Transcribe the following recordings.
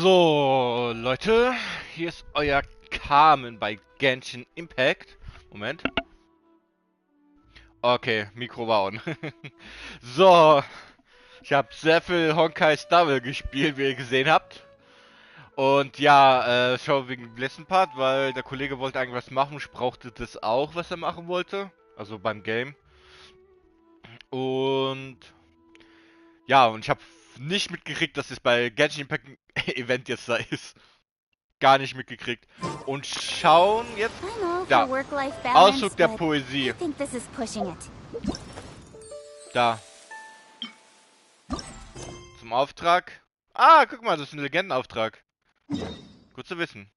So, Leute, hier ist euer Carmen bei Genshin Impact. Moment. Okay, Mikro war on. So, ich habe sehr viel Honkai's Double gespielt, wie ihr gesehen habt. Und ja, schau wegen dem letzten Part, weil der Kollege wollte eigentlich was machen. Ich brauchte das auch, was er machen wollte. Also beim Game. Und ja, und ich habe nicht mitgekriegt, dass es bei Genshin Impact ein Event jetzt da ist. Gar nicht mitgekriegt. Und schauen jetzt da. Ausflug der Poesie. Da. Zum Auftrag. Ah, guck mal, das ist ein Legendenauftrag. Gut zu wissen.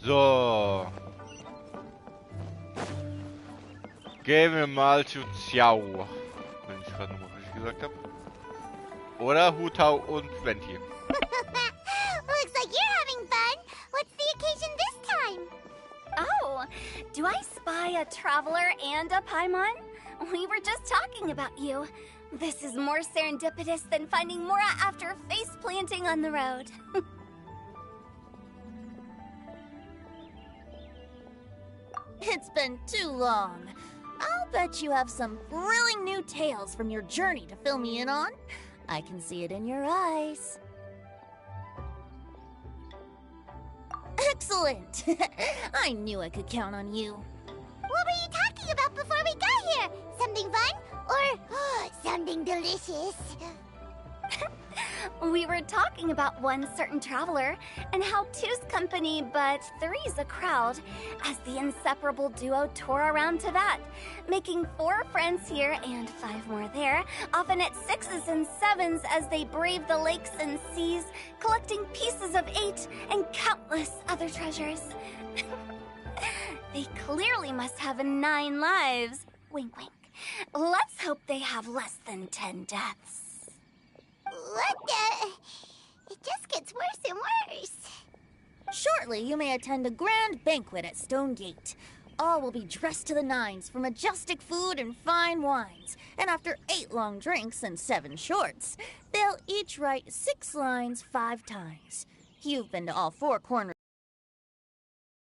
So. Gehen wir mal zu Xiao. Wenn ich gerade nochmal richtig gesagt habe. Oder Hutau und Venti. Looks like you're having fun. What's the occasion this time? Oh, do I spy a traveler and a Paimon? We were just talking about you. This is more serendipitous than finding Mora after face planting on the road. It's been too long. I'll bet you have some thrilling new tales from your journey to fill me in on. I can see it in your eyes. Excellent! I knew I could count on you. What were you talking about before we got here? Something fun? Or something delicious? We were talking about one certain traveler, and how two's company, but three's a crowd, as the inseparable duo tore around Tibet, making 4 friends here and 5 more there, often at 6s and 7s as they brave the lakes and seas, collecting pieces of 8 and countless other treasures. They clearly must have 9 lives. Wink, wink. Let's hope they have less than 10 deaths. What the? It just gets worse and worse. Shortly, you may attend a grand banquet at Stone Gate. All will be dressed to the nines for majestic food and fine wines. And after 8 long drinks and 7 shorts, they'll each write 6 lines 5 times. You've been to all 4 corners.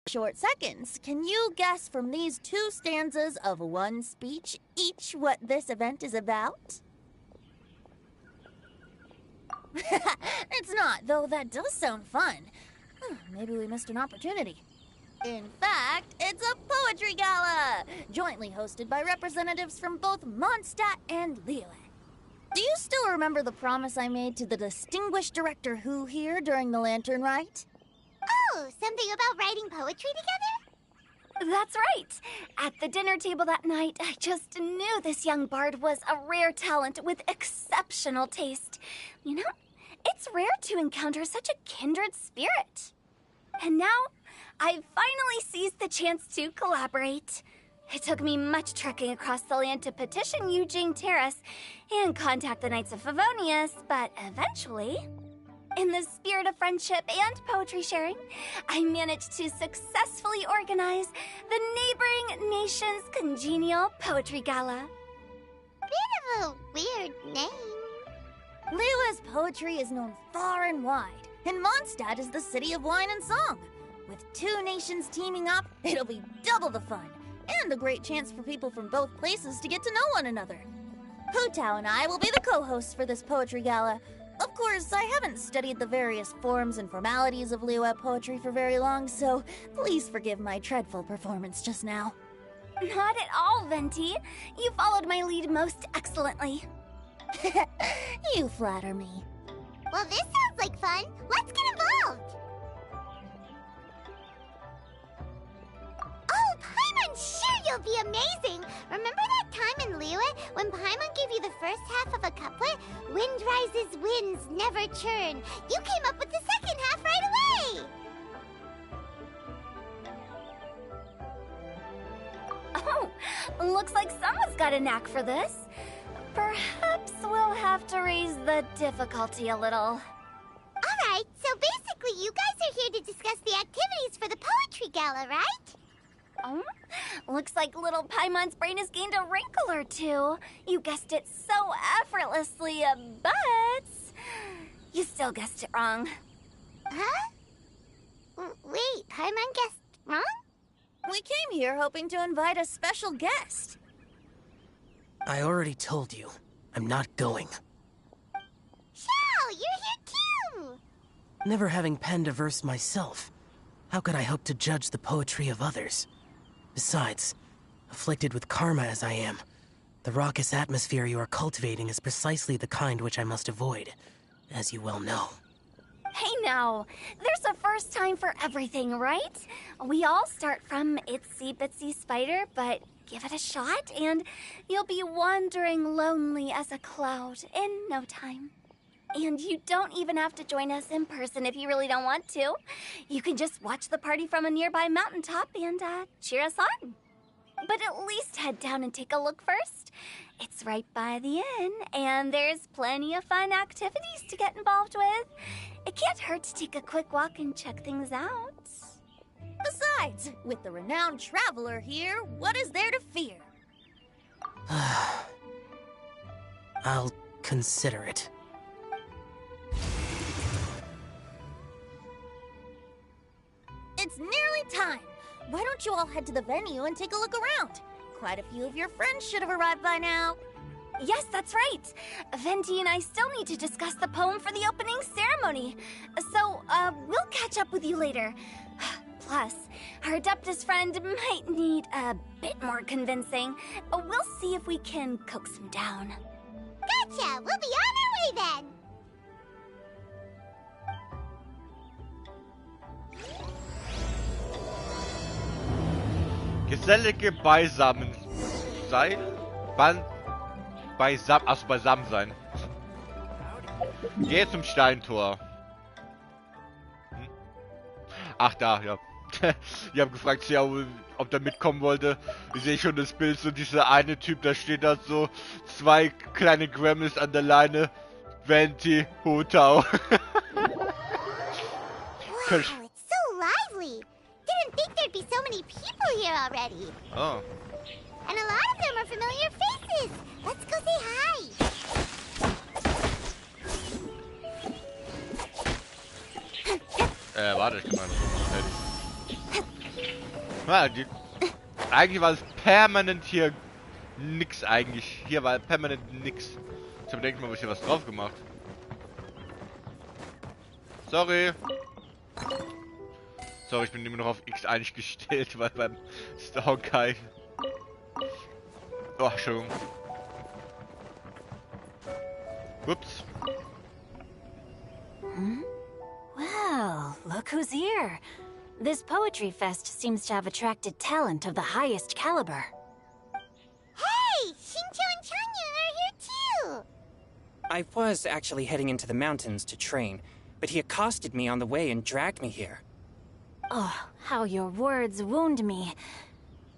Short seconds. Can you guess from these 2 stanzas of 1 speech each what this event is about? It's not, though that does sound fun. Maybe we missed an opportunity. In fact, it's a poetry gala, jointly hosted by representatives from both Mondstadt and Liyue. Do you still remember the promise I made to the distinguished director Hu here during the lantern rite? Oh, something about writing poetry together? That's right. At the dinner table that night, I just knew this young bard was a rare talent with exceptional taste. You know, it's rare to encounter such a kindred spirit. And now, I've finally seized the chance to collaborate. It took me much trekking across the land to petition Eugene Terrace and contact the Knights of Favonius, but eventually, in the spirit of friendship and poetry sharing, I managed to successfully organize the neighboring nation's congenial poetry gala. Bit of a weird name. Liyue's poetry is known far and wide, and Mondstadt is the city of wine and song. With 2 nations teaming up, it'll be double the fun, and a great chance for people from both places to get to know one another. Hutao and I will be the co-hosts for this poetry gala. Of course, I haven't studied the various forms and formalities of Liyue poetry for very long, so please forgive my dreadful performance just now. Not at all, Venti. You followed my lead most excellently. You flatter me. Well, this sounds like fun. Let's get involved. Oh, Paimon, sure you'll be amazing. Remember that time in Liyue when Paimon gave you the first half of a couplet? Wind rises, winds never churn. You came up with the second half right away. Oh, looks like someone's got a knack for this. Perhaps we'll have to raise the difficulty a little. Alright, so basically you guys are here to discuss the activity poetry gala, right? Oh, looks like little Paimon's brain has gained a wrinkle or two. You guessed it so effortlessly, but you still guessed it wrong. Huh? Wait, Paimon guessed wrong? We came here hoping to invite a special guest. I already told you. I'm not going. Shao, you're here too! Never having penned a verse myself, how could I hope to judge the poetry of others? Besides, afflicted with karma as I am, the raucous atmosphere you are cultivating is precisely the kind which I must avoid, as you well know. Hey now, there's a first time for everything, right? We all start from itsy bitsy spider, but give it a shot and you'll be wandering lonely as a cloud in no time. And you don't even have to join us in person if you really don't want to. You can just watch the party from a nearby mountaintop and cheer us on. But at least head down and take a look first. It's right by the inn, and there's plenty of fun activities to get involved with. It can't hurt to take a quick walk and check things out. Besides, with the renowned traveler here, what is there to fear? I'll consider it. It's nearly time. Why don't you all head to the venue and take a look around? Quite a few of your friends should have arrived by now. Yes, that's right. Venti and I still need to discuss the poem for the opening ceremony. So, we'll catch up with you later. Plus, our Adeptus friend might need a bit more convincing. We'll see if we can coax him down. Gotcha! We'll be on our way then! Gesellige Beisammen sein? Beisammen sein. Geh zum Steintor. Hm? Ach, da, ja. Ich habe gefragt, ja, ob der mitkommen wollte. Ich sehe schon das Bild, so dieser eine Typ, da steht da so zwei kleine Gremlins an der Leine. Venti, Hutau. Wow, it's so lively! Didn't think there'd be so many people here already. Oh. And a lot of them are familiar faces. Let's go say hi. Warte, ich kann mal so eigentlich war es permanent hier nix eigentlich. Hier war permanent nix. Ich habe denke mal, habe ich hier was drauf gemacht. Sorry. Sorry, ich bin immer noch auf X eingestellt, weil beim Honkai. Oh, Entschuldigung. Ups. Well, look who's here. This poetry fest seems to have attracted talent of the highest caliber. Hey, Shincho and Chanya are here too. I was actually heading into the mountains to train, but he accosted me on the way and dragged me here. Oh, how your words wound me.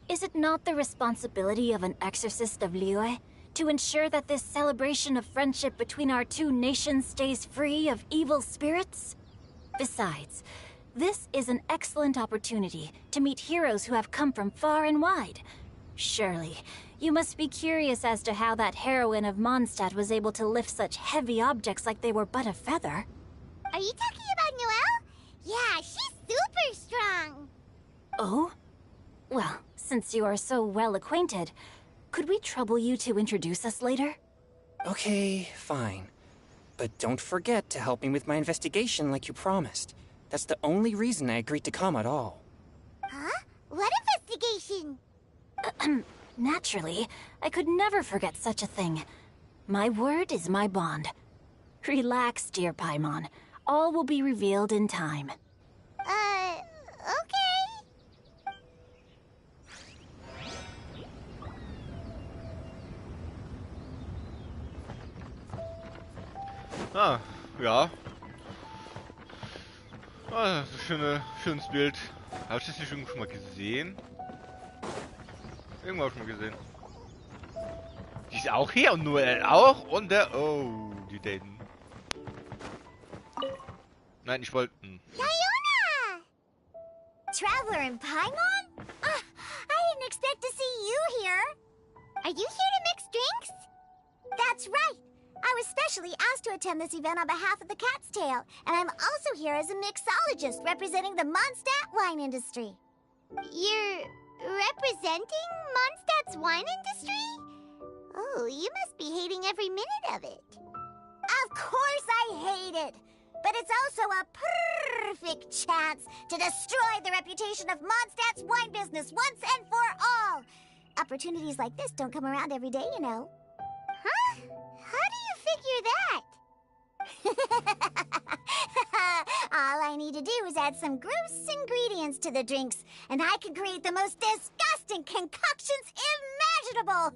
Is it not the responsibility of an exorcist of Liyue to ensure that this celebration of friendship between our two nations stays free of evil spirits? Besides, this is an excellent opportunity to meet heroes who have come from far and wide. Surely, you must be curious as to how that heroine of Mondstadt was able to lift such heavy objects like they were but a feather. Are you talking about Noelle? Yeah, she's super strong. Oh? Well, since you are so well acquainted, could we trouble you to introduce us later? Okay, fine. But don't forget to help me with my investigation like you promised. That's the only reason I agreed to come at all. Huh? What investigation? Naturally, I could never forget such a thing. My word is my bond. Relax, dear Paimon. All will be revealed in time. Okay. Ah, ja. Ah, das ist schönes Bild. Habe ich das nicht schon mal gesehen? Irgendwo habe ich mal gesehen. Die ist auch hier und nur auch und der. Oh, die daten. Nein, ich wollte. Yayona! traveler in Paimon? I didn't expect to see you here. Are you here to mix drinks? That's right. I was specially asked to attend this event on behalf of the Cat's Tail, and I'm also here as a mixologist representing the Mondstadt wine industry. You're representing Mondstadt's wine industry? Oh, you must be hating every minute of it. Of course I hate it! But it's also a perfect chance to destroy the reputation of Mondstadt's wine business once and for all! Opportunities like this don't come around every day, you know. Huh? How do you figure that? All I need to do is add some gross ingredients to the drinks, and I can create the most disgusting concoctions imaginable!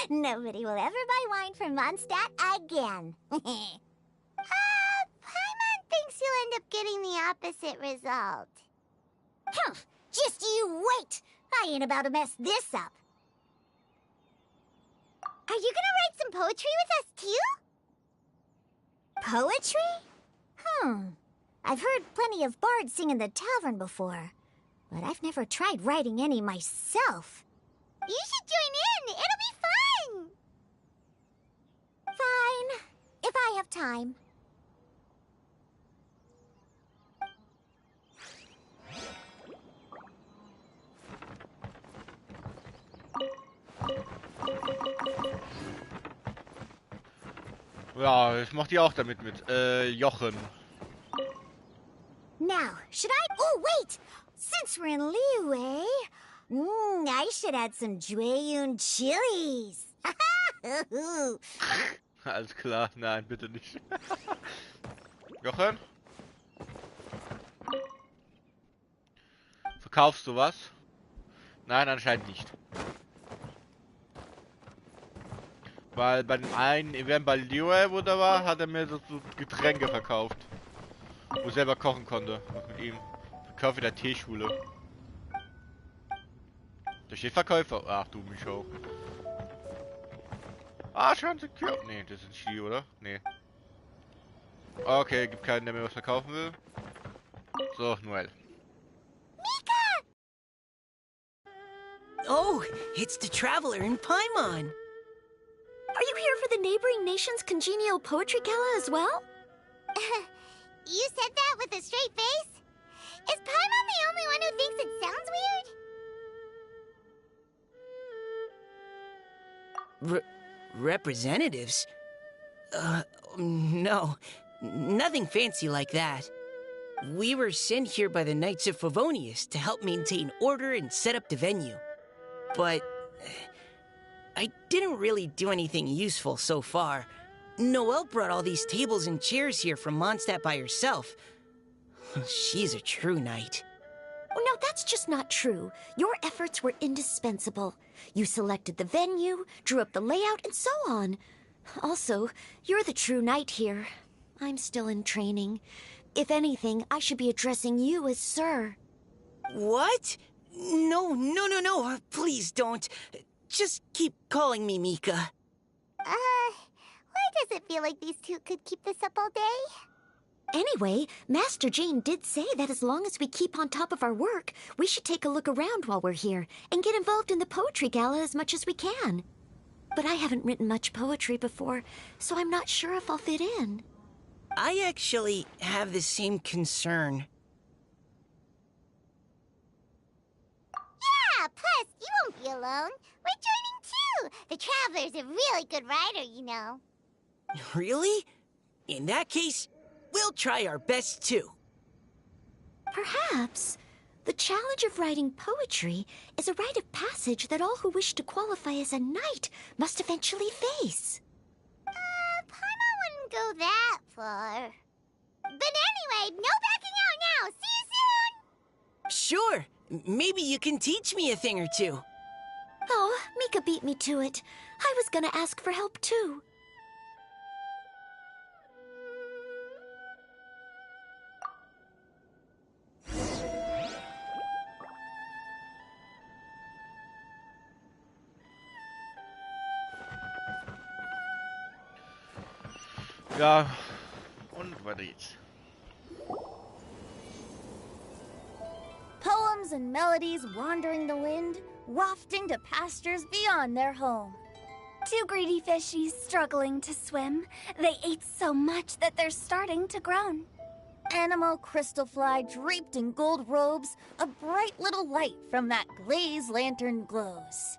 Nobody will ever buy wine from Mondstadt again. Paimon thinks you'll end up getting the opposite result. Just you wait! I ain't about to mess this up. Are you gonna write some poetry with us, too? Poetry? I've heard plenty of bards sing in the tavern before, but I've never tried writing any myself. You should join in! It'll be fun! Fine, if I have time. Ja, ich mach die auch damit mit. Jochen. Now, should I... Oh, wait! Since we're in Liyue, I should add some Jueyun chilies. Alles klar, nein, bitte nicht. Jochen? Verkaufst du was? Nein, anscheinend nicht. Weil bei dem einen Event bei Liyue, wo der war, hat er mir so Getränke verkauft. Wo ich selber kochen konnte. Mit ihm. Verkauf in der Teeschule. Da steht Verkäufer. Ach du Micho. Ah, schon secure. Nee, das ist Ski, oder? Nee. Okay, gibt keinen, der mir was verkaufen will. So, Noel. Oh, it's the traveler in Paimon. Are you here for the neighboring nation's congenial poetry gala as well? You said that with a straight face? Is Paimon the only one who thinks it sounds weird? Representatives? No. Nothing fancy like that. We were sent here by the Knights of Favonius to help maintain order and set up the venue. But I didn't really do anything useful so far. Noelle brought all these tables and chairs here from Mondstadt by herself. She's a true knight. Oh, no, that's just not true. Your efforts were indispensable. You selected the venue, drew up the layout, and so on. Also, you're the true knight here. I'm still in training. If anything, I should be addressing you as Sir. What? No. Please don't. Just keep calling me Mika. Why does it feel like these two could keep this up all day? Anyway, Master Jane did say that as long as we keep on top of our work, we should take a look around while we're here and get involved in the poetry gala as much as we can. But I haven't written much poetry before, so I'm not sure if I'll fit in. I actually have the same concern. Yeah, plus, you won't be alone. We're joining too. The Traveler's a really good writer, you know. Really? In that case, we'll try our best too. Perhaps. The challenge of writing poetry is a rite of passage that all who wish to qualify as a knight must eventually face. Paimon wouldn't go that far. But anyway, no backing out now. See you soon! Sure. Maybe you can teach me a thing or two. Oh, Mika beat me to it. I was gonna ask for help too. Ja, und weiter geht's. and melodies wandering the wind, wafting to pastures beyond their home. Two greedy fishies struggling to swim. They ate so much that they're starting to groan. Animal crystal fly draped in gold robes, a bright little light from that glazed lantern glows.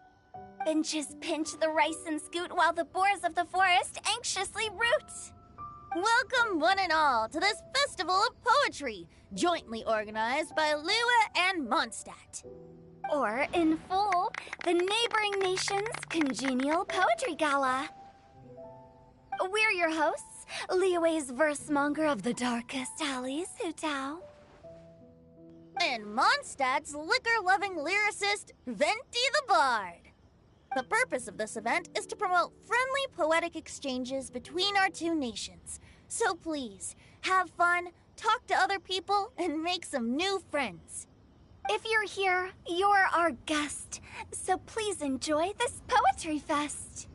Finches pinch the rice and scoot while the boars of the forest anxiously root. Welcome one and all to this festival of poetry, jointly organized by Liyue and Mondstadt. Or, in full, the neighboring nation's congenial poetry gala. We're your hosts, Liyue's versemonger of the darkest alleys, Hutao. And Mondstadt's liquor-loving lyricist, Venti the Bard. The purpose of this event is to promote friendly poetic exchanges between our two nations. So please, have fun, talk to other people, and make some new friends. If you're here, you're our guest, so please enjoy this poetry fest.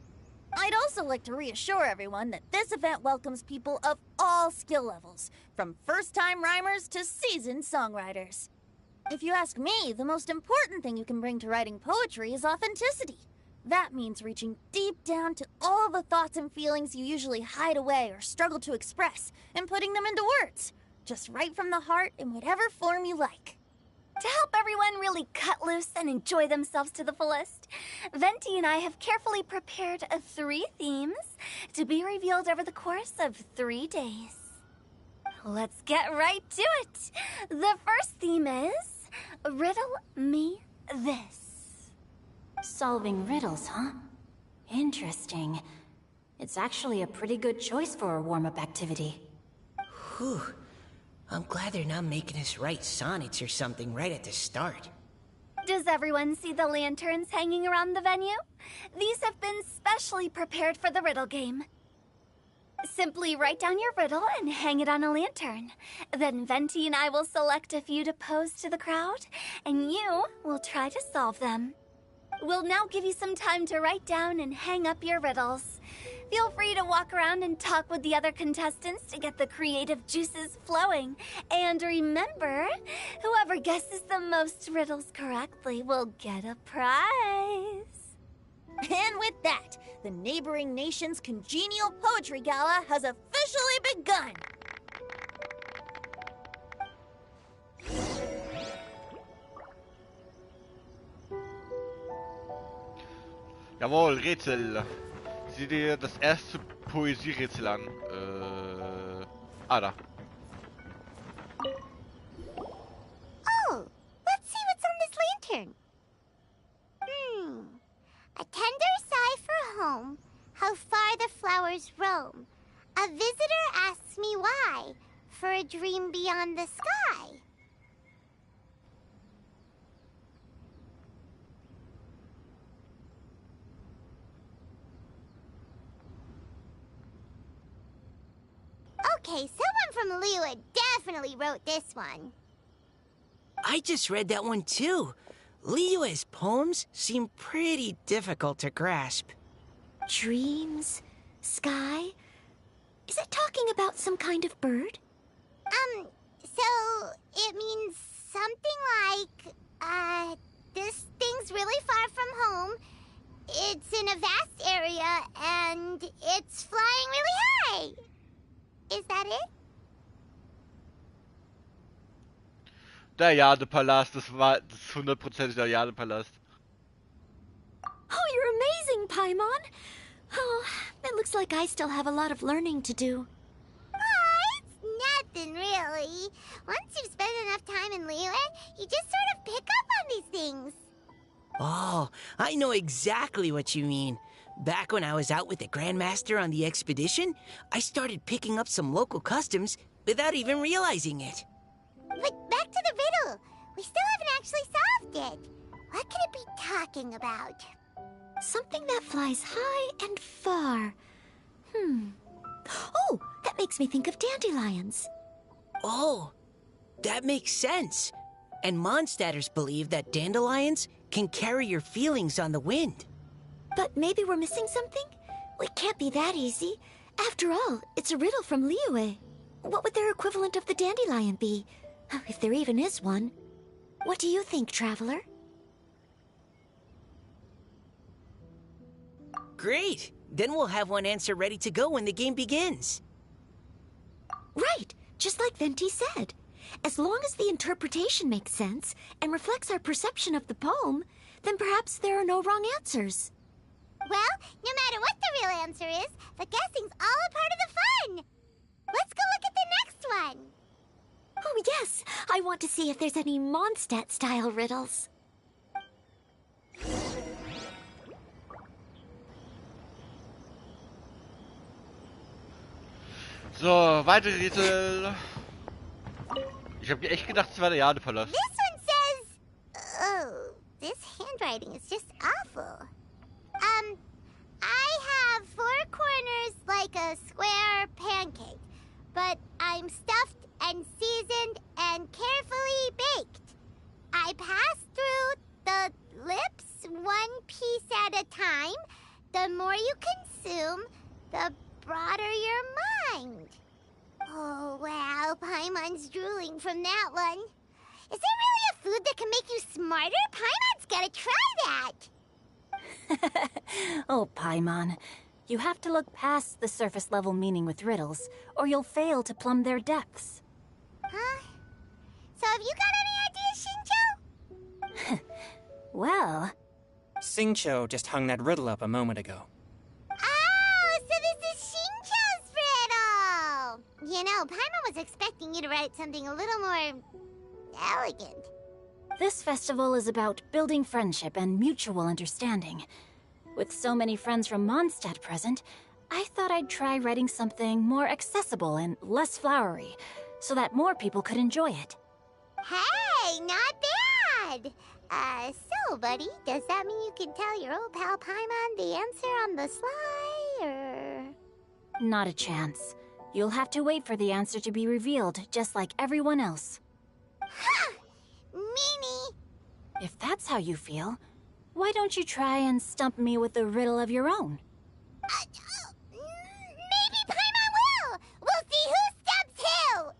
I'd also like to reassure everyone that this event welcomes people of all skill levels, from first-time rhymers to seasoned songwriters. If you ask me, the most important thing you can bring to writing poetry is authenticity. That means reaching deep down to all the thoughts and feelings you usually hide away or struggle to express, and putting them into words, just right from the heart in whatever form you like. To help everyone really cut loose and enjoy themselves to the fullest, Venti and I have carefully prepared 3 themes to be revealed over the course of 3 days. Let's get right to it. The first theme is Riddle Me This. Solving riddles, huh? Interesting. It's actually a pretty good choice for a warm-up activity. Whew. I'm glad they're not making us write sonnets or something right at the start. Does everyone see the lanterns hanging around the venue? These have been specially prepared for the riddle game. Simply write down your riddle and hang it on a lantern. Then Venti and I will select a few to pose to the crowd, and you will try to solve them. We'll now give you some time to write down and hang up your riddles. Feel free to walk around and talk with the other contestants to get the creative juices flowing. And remember, whoever guesses the most riddles correctly will get a prize. And with that, the neighboring nation's congenial poetry gala has officially begun. Jawohl, Rätsel. Sieh dir das erste Poesierätsel an. Da. Oh, let's see what's on this lantern. A tender sigh for home, how far the flowers roam. A visitor asks me why, for a dream beyond the sky. Okay, someone from Liyue definitely wrote this one. I just read that one too. Liyue's poems seem pretty difficult to grasp. Dreams? Sky? Is it talking about some kind of bird? So it means something like, this thing's really far from home. It's in a vast area, and it's flying really high. Is that it? Der Jadepalast, das ist 100% der Jadepalast. Oh, you're amazing, Paimon. Oh, it looks like I still have a lot of learning to do. It's nothing, really. Once you've spent enough time in Liyue, you just sort of pick up on these things. Oh, I know exactly what you mean. Back when I was out with the Grandmaster on the expedition, I started picking up some local customs without even realizing it. But back to the riddle. We still haven't actually solved it. What could it be talking about? Something that flies high and far. Oh, that makes me think of dandelions. Oh, that makes sense. And Mondstadters believe that dandelions can carry your feelings on the wind. But maybe we're missing something? It can't be that easy. After all, it's a riddle from Liyue. What would their equivalent of the dandelion be? If there even is one. What do you think, Traveler? Great! Then we'll have one answer ready to go when the game begins. Right, just like Venti said. As long as the interpretation makes sense and reflects our perception of the poem, then perhaps there are no wrong answers. Well, no matter what the real answer is, the guessing's all a part of the fun. Let's go look at the next one. Oh, yes. I want to see if there's any Mondstadt-style riddles. So, weitere Rätsel. Ich habe echt gedacht, es war der Jadepalast. This one says... Oh, this handwriting is just awful. I have 4 corners like a square pancake, but I'm stuffed and seasoned and carefully baked. I pass through the lips 1 piece at a time. The more you consume, the broader your mind. Oh, wow, Paimon's drooling from that one. Is there really a food that can make you smarter? Paimon's gotta try that. Oh, Paimon. You have to look past the surface-level meaning with riddles, or you'll fail to plumb their depths. Huh? So have you got any ideas, Shincho? Well... Xingqiu just hung that riddle up a moment ago. Oh, so this is Shincho's riddle! You know, Paimon was expecting you to write something a little more... elegant. This festival is about building friendship and mutual understanding. With so many friends from Mondstadt present, I thought I'd try writing something more accessible and less flowery, so that more people could enjoy it. Hey, not bad! So, buddy, does that mean you can tell your old pal Paimon the answer on the sly, or...? Not a chance. You'll have to wait for the answer to be revealed, just like everyone else. Ha! Meanie! If that's how you feel, why don't you try and stump me with a riddle of your own? Maybe Paimon will! We'll see who stumps who!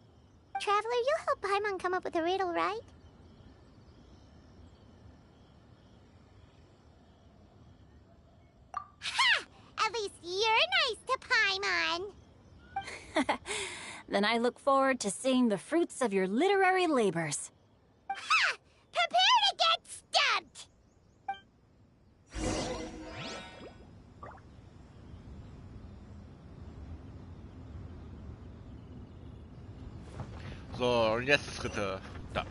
Traveler, you'll help Paimon come up with a riddle, right? Ha! At least you're nice to Paimon. Then I look forward to seeing the fruits of your literary labors. Ha! Prepare to get stumped! So, und jetzt das dritte. Da.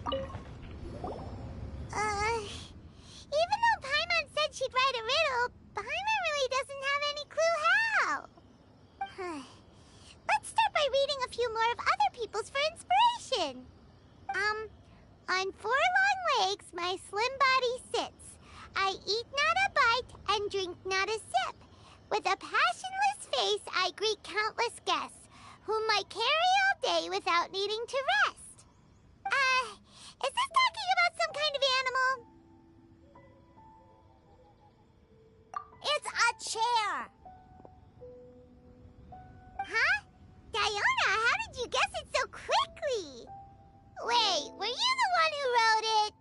Even though Paimon said she'd write a riddle, Paimon really doesn't have any clue how. Let's start by reading a few more of other people's for inspiration. On 4 long legs, my slim body sits. I eat not a bite and drink not a sip. With a passionless face, I greet countless guests, whom I carry all day without needing to rest. Is this talking about some kind of animal? It's a chair. Huh? Diona, how did you guess it so quickly? Wait, were you the one who wrote it?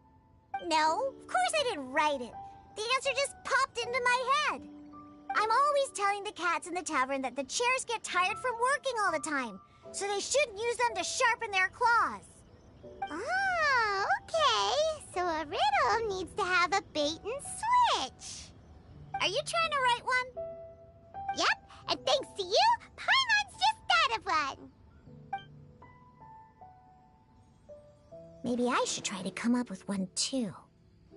No, of course I didn't write it. The answer just popped into my head. I'm always telling the cats in the tavern that the chairs get tired from working all the time, so they shouldn't use them to sharpen their claws. Oh, okay. So a riddle needs to have a bait and switch. Are you trying to write one? Yep, and thanks to you, Paimon's just thought of one. Maybe I should try to come up with one too.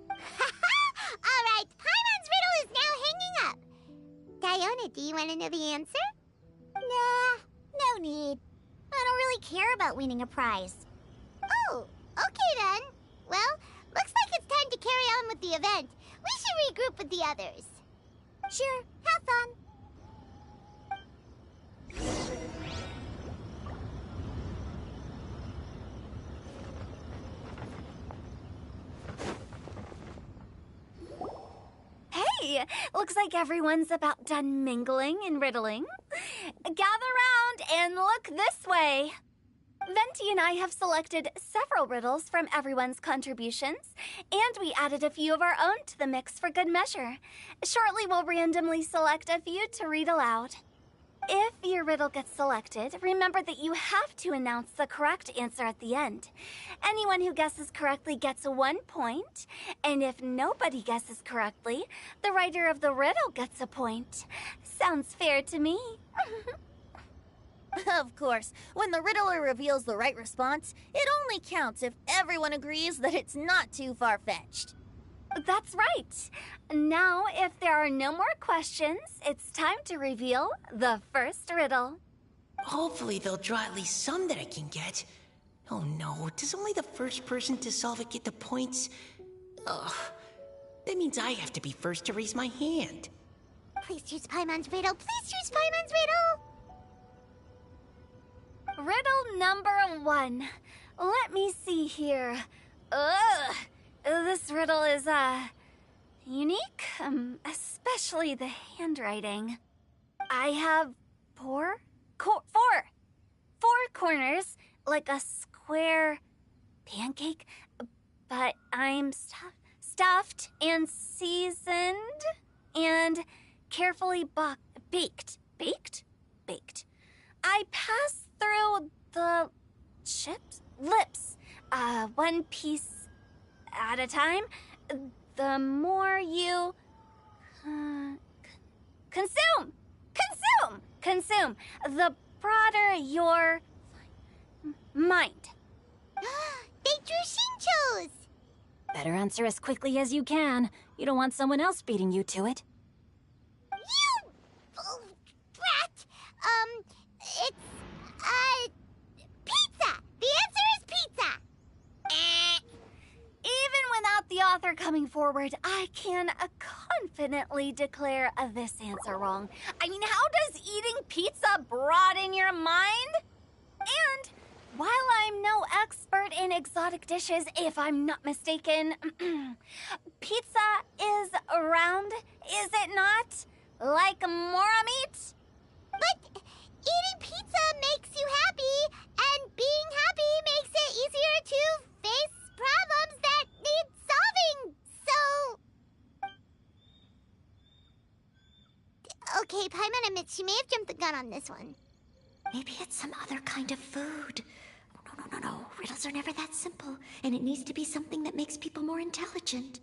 All right, Paimon's riddle is now hanging up. Diona, do you want to know the answer? Nah, no need. I don't really care about winning a prize. Oh, okay then. Well, looks like it's time to carry on with the event. We should regroup with the others. Sure, have fun. Hey, looks like everyone's about done mingling and riddling. Gather round and look this way. Venti and I have selected several riddles from everyone's contributions, and we added a few of our own to the mix for good measure. Shortly, we'll randomly select a few to read aloud. If your riddle gets selected, remember that you have to announce the correct answer at the end. Anyone who guesses correctly gets 1 point, and if nobody guesses correctly, the writer of the riddle gets a point. Sounds fair to me. Of course, when the riddler reveals the right response, it only counts if everyone agrees that it's not too far-fetched. That's right. Now, if there are no more questions, it's time to reveal the first riddle. Hopefully they'll draw at least some that I can get. Oh no, does only the first person to solve it get the points? Ugh, that means I have to be first to raise my hand. Please choose Paimon's riddle. Please choose Paimon's riddle. Riddle number 1. Let me see here. Ugh. This riddle is, unique, especially the handwriting. I have four corners, like a square pancake, but I'm stuffed and seasoned and carefully baked. Baked. I pass through the lips, one piece at a time. The more you consume, the broader your mind. They drew Shinchos! Better answer as quickly as you can. You don't want someone else beating you to it. You brat! It's pizza! The answer is pizza! Even without the author coming forward, I can confidently declare this answer wrong. I mean, how does eating pizza broaden your mind? And while I'm no expert in exotic dishes, if I'm not mistaken, pizza is round, is it not? Like mora meat? But eating pizza makes you happy, and being happy makes it easier to face problems that need solving, so... Okay, Paimon admits she may have jumped the gun on this one. Maybe it's some other kind of food. No. Riddles are never that simple, and it needs to be something that makes people more intelligent.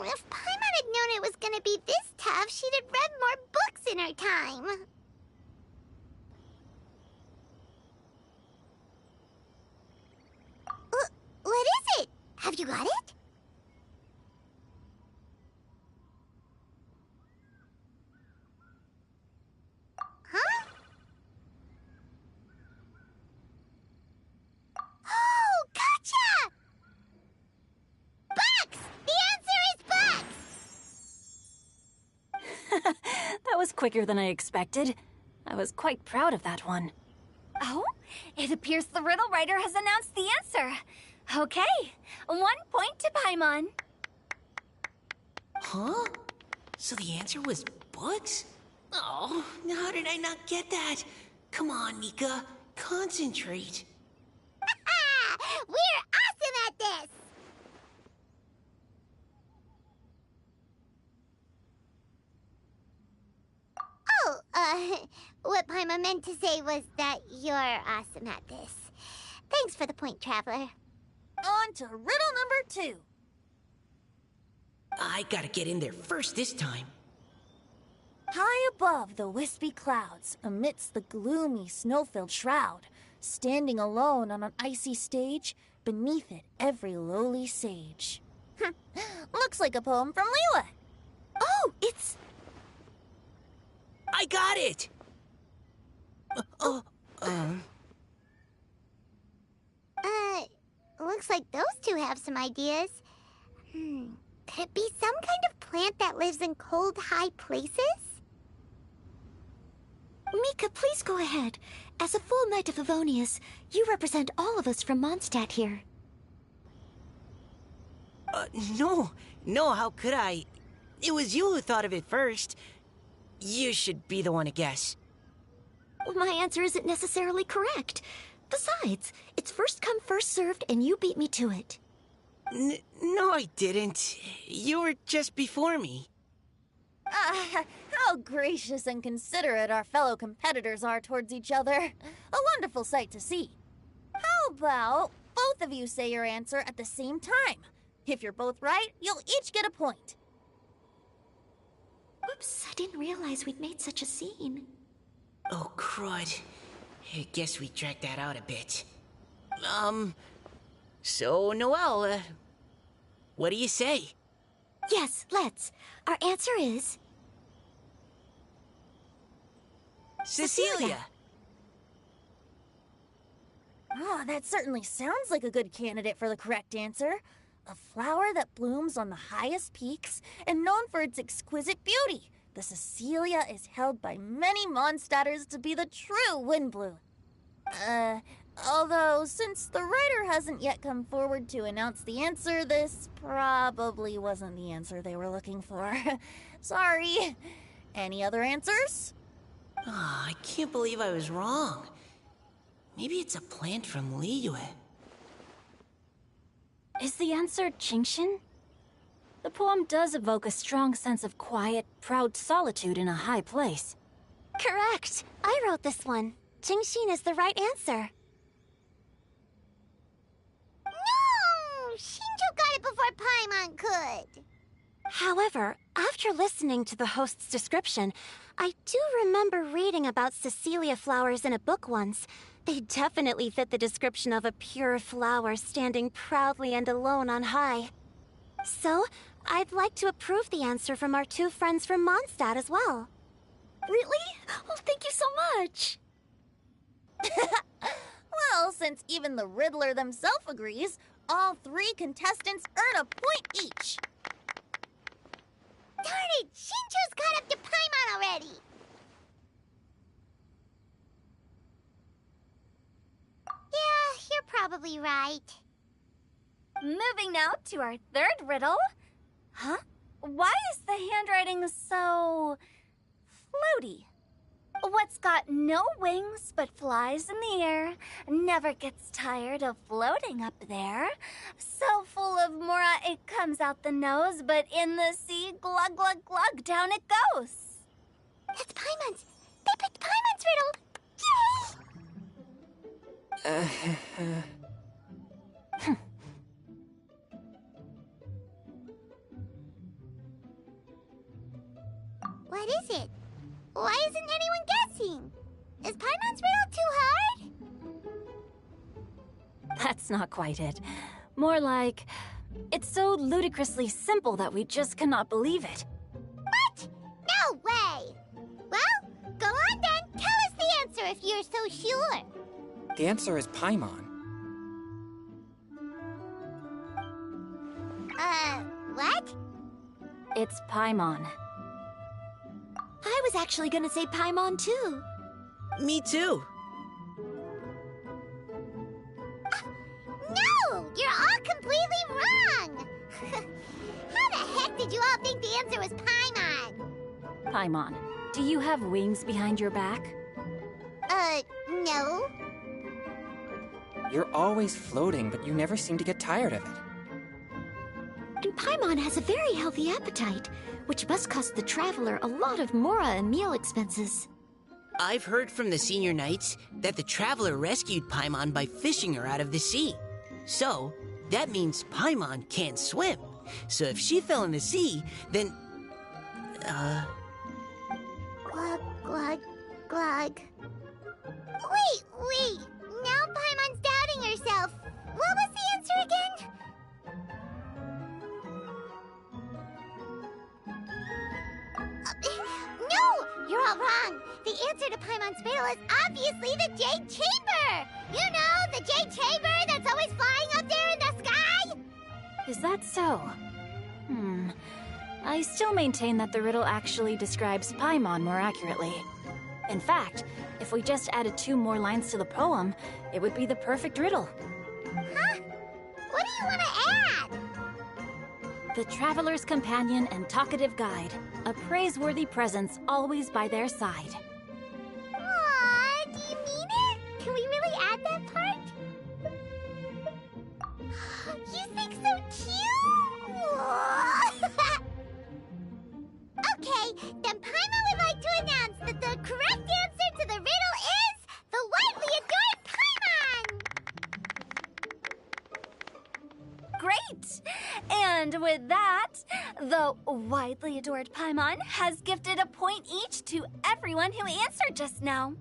If Paimon had known it was gonna be this tough, she'd have read more books in her time. What is it? Have you got it? Huh? Oh, gotcha! Bucks! The answer is bucks! That was quicker than I expected. I was quite proud of that one. Oh, it appears the riddle writer has announced the answer. Okay, 1 point to Paimon. Huh? So the answer was bugs? Oh, how did I not get that? Come on, Mika, concentrate. We're awesome at this! Oh, what Paimon meant to say was that you're awesome at this. Thanks for the point, Traveler. On to riddle number 2. I gotta get in there first this time. High above the wispy clouds, amidst the gloomy snow-filled shroud, standing alone on an icy stage, beneath it every lowly sage. Looks like a poem from Liyue. Oh, it's... I got it! Looks like those two have some ideas. Could it be some kind of plant that lives in cold, high places? Mika, please go ahead. As a full Knight of Favonius, you represent all of us from Mondstadt here. No, how could I? It was you who thought of it first. You should be the one to guess. my answer isn't necessarily correct. Besides, it's first come, first served, and you beat me to it. No, I didn't. You were just before me. How gracious and considerate our fellow competitors are towards each other. A wonderful sight to see. How about both of you say your answer at the same time? If you're both right, you'll each get a point. Oops, I didn't realize we'd made such a scene. Oh, crud. I guess we dragged that out a bit. So, Noelle, what do you say? Yes, let's. Our answer is... Cecilia! Oh, that certainly sounds like a good candidate for the correct answer. A flower that blooms on the highest peaks and known for its exquisite beauty. The Cecilia is held by many Mondstadters to be the true Windblue. Although, since the writer hasn't yet come forward to announce the answer, this probably wasn't the answer they were looking for. Sorry. Any other answers? Oh, I can't believe I was wrong. Maybe it's a plant from Liyue. Is the answer Genshin? The poem does evoke a strong sense of quiet, proud solitude in a high place. Correct. I wrote this one. Genshin is the right answer. No! Shinjo got it before Paimon could. However, after listening to the host's description, I do remember reading about Cecilia flowers in a book once. They definitely fit the description of a pure flower standing proudly and alone on high. So, I'd like to approve the answer from our two friends from Mondstadt as well. Really? Oh, thank you so much. Well, since even the Riddler themselves agrees, all three contestants earn a point each. Darn it! Shinjo's caught up to Paimon already! Yeah, you're probably right. Moving now to our third riddle. Huh? Why is the handwriting so... floaty? What's got no wings but flies in the air, never gets tired of floating up there. So full of mora it comes out the nose, but in the sea, glug glug glug, down it goes. That's Paimon's! They picked Paimon's riddle! Yay! What is it? Why isn't anyone guessing? Is Paimon's riddle too hard? That's not quite it. More like, it's so ludicrously simple that we just cannot believe it. What? No way! Well, go on then. Tell us the answer if you're so sure. The answer is Paimon. What? It's Paimon. I was actually gonna say Paimon too. Me too. No! You're all completely wrong! How the heck did you all think the answer was Paimon? Paimon, do you have wings behind your back? No. You're always floating, but you never seem to get tired of it. And Paimon has a very healthy appetite, which must cost the traveler a lot of mora and meal expenses. I've heard from the senior knights that the traveler rescued Paimon by fishing her out of the sea. So, that means Paimon can't swim. So if she fell in the sea, then... Glug, glug, glug. Wait! Now Paimon's doubting herself. What was the answer again? No! You're all wrong. The answer to Paimon's riddle is obviously the Jade Chamber! You know, the Jade Chamber that's always flying up there in the sky? Is that so? I still maintain that the riddle actually describes Paimon more accurately. In fact, if we just added 2 more lines to the poem, it would be the perfect riddle. Huh? What do you want to add? The traveler's companion and talkative guide, a praiseworthy presence always by their side. Aww, Okay, then Paimon would like to announce that the correct answer to the riddle is the widely adored Paimon! Great! And with that, the widely adored Paimon has gifted a point each to everyone who answered just now.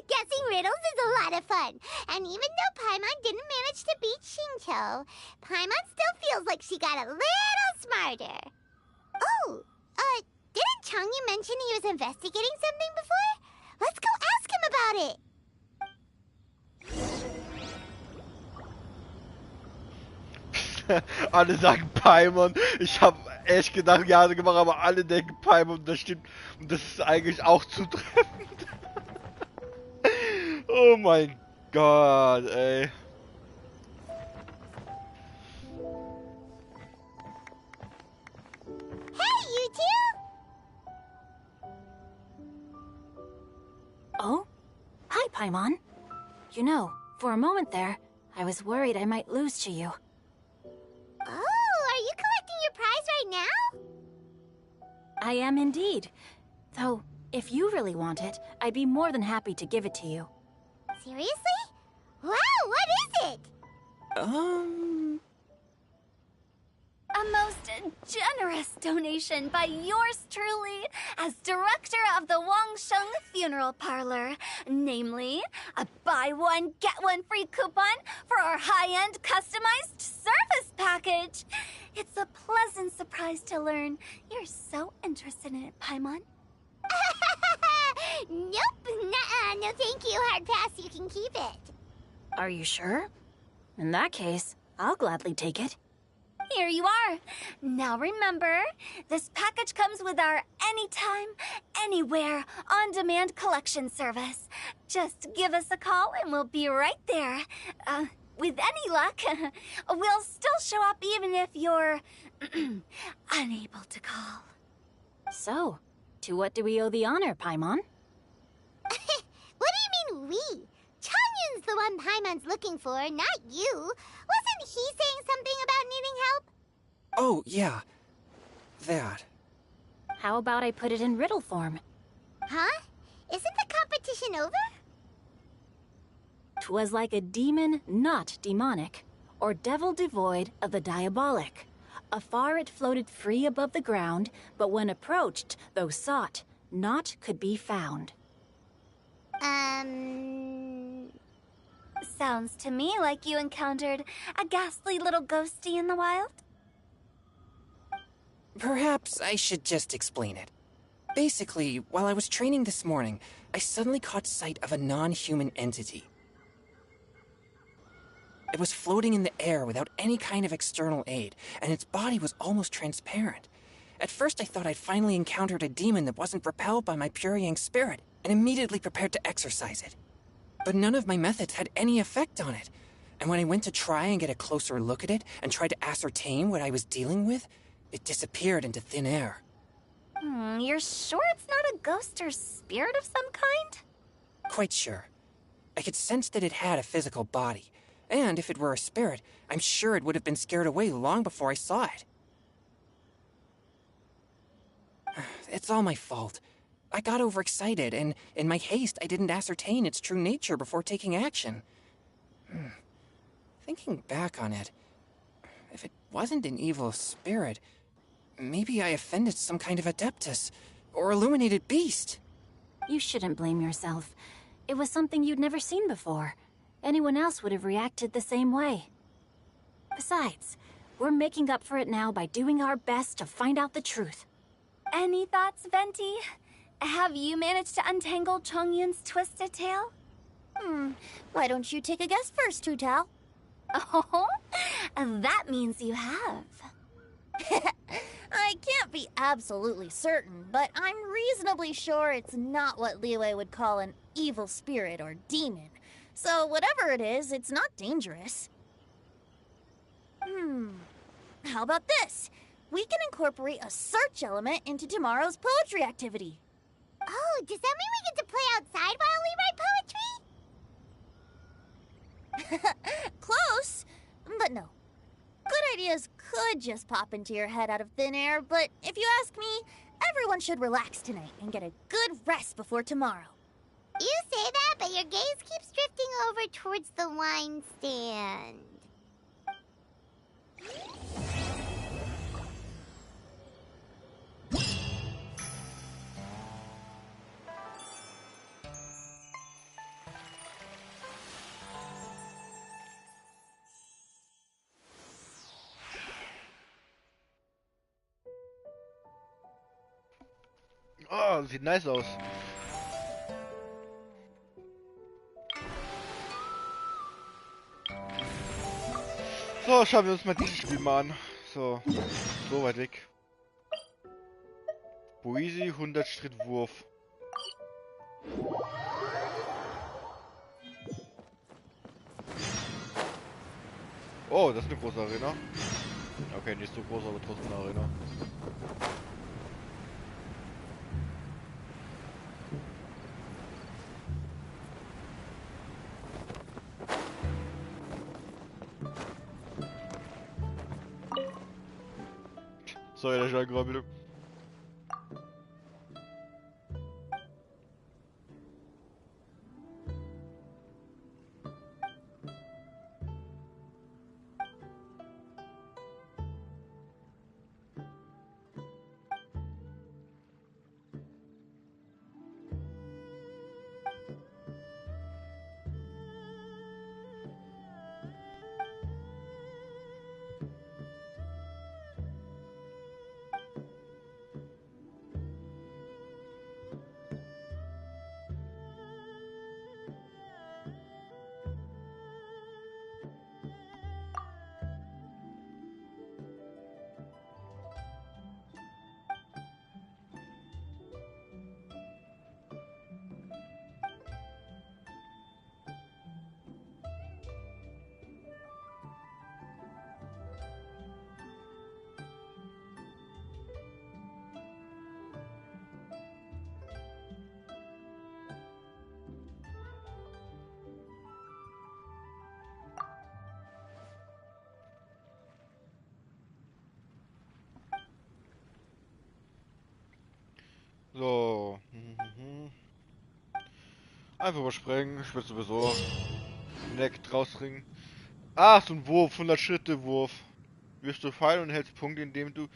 Guessing riddles is a lot of fun. And even though Paimon didn't manage to beat Shinto, Paimon still feels like she got a little smarter. Oh, didn't Changyu mention he was investigating something before? Let's go ask him about it. Alle sagen Paimon. Ich habe echt gedacht, ja, gemacht, aber alle denken Paimon. Das stimmt. Und das ist eigentlich auch zutreffend. Oh mein Gott, ey. Hey, you two! Oh? Hi, Paimon. You know, for a moment there, I was worried I might lose to you. Oh, are you collecting your prize right now? I am indeed. Though, if you really want it, I'd be more than happy to give it to you. Seriously? Wow, what is it? A most generous donation by yours truly as director of the Wangsheng Funeral Parlor. Namely, a buy one, get one free coupon for our high-end customized service package. It's a pleasant surprise to learn you're so interested in it, Paimon. Nope, nuh-uh, no thank you, hard pass, you can keep it. Are you sure? In that case, I'll gladly take it. Here you are. Now remember, this package comes with our anytime, anywhere, on-demand collection service. Just give us a call and we'll be right there. With any luck, we'll still show up even if you're unable to call. So, to what do we owe the honor, Paimon? What do you mean, we? Changyun's the one Paimon's looking for, not you. Wasn't he saying something about needing help? Oh, yeah. That. How about I put it in riddle form? Huh? Isn't the competition over? 'Twas like a demon not demonic, or devil devoid of the diabolic. Afar it floated free above the ground, but when approached, though sought, naught could be found. Sounds to me like you encountered a ghastly little ghosty in the wild. Perhaps I should just explain it. Basically, while I was training this morning, I suddenly caught sight of a non-human entity. It was floating in the air without any kind of external aid, and its body was almost transparent. At first I thought I'd finally encountered a demon that wasn't repelled by my pure yang spirit, and immediately prepared to exorcise it. But none of my methods had any effect on it, and when I went to try and get a closer look at it and tried to ascertain what I was dealing with, it disappeared into thin air. You're sure it's not a ghost or spirit of some kind? Quite sure. I could sense that it had a physical body, and if it were a spirit, I'm sure it would have been scared away long before I saw it. It's all my fault. I got overexcited, and in my haste, I didn't ascertain its true nature before taking action. Thinking back on it, if it wasn't an evil spirit, maybe I offended some kind of adeptus, or illuminated beast. You shouldn't blame yourself. It was something you'd never seen before. Anyone else would have reacted the same way. Besides, we're making up for it now by doing our best to find out the truth. Any thoughts, Venti? Have you managed to untangle Chongyun's twisted tail? Why don't you take a guess first, Tutao? Oh, that means you have. I can't be absolutely certain, but I'm reasonably sure it's not what Liyue would call an evil spirit or demon. So whatever it is, it's not dangerous. How about this? We can incorporate a search element into tomorrow's poetry activity. Oh, does that mean we get to play outside while we write poetry? Close, but no. Good ideas could just pop into your head out of thin air, but if you ask me, everyone should relax tonight and get a good rest before tomorrow. You say that, but your gaze keeps drifting over towards the wine stand. Oh, sieht nice aus. So, schauen wir uns mal dieses Spiel mal an. So, so weit weg. Poesie, 100 Schritt Wurf. Oh, das ist eine große Arena. Okay, nicht so groß, aber trotzdem eine Arena. Sorry, der Schall gerade wieder. So. Einfach überspringen. Ich will sowieso Neck draus ringen. Ah, so ein Wurf. 100 Schritte Wurf. Wirst du Pfeil und hältst Punkte, indem du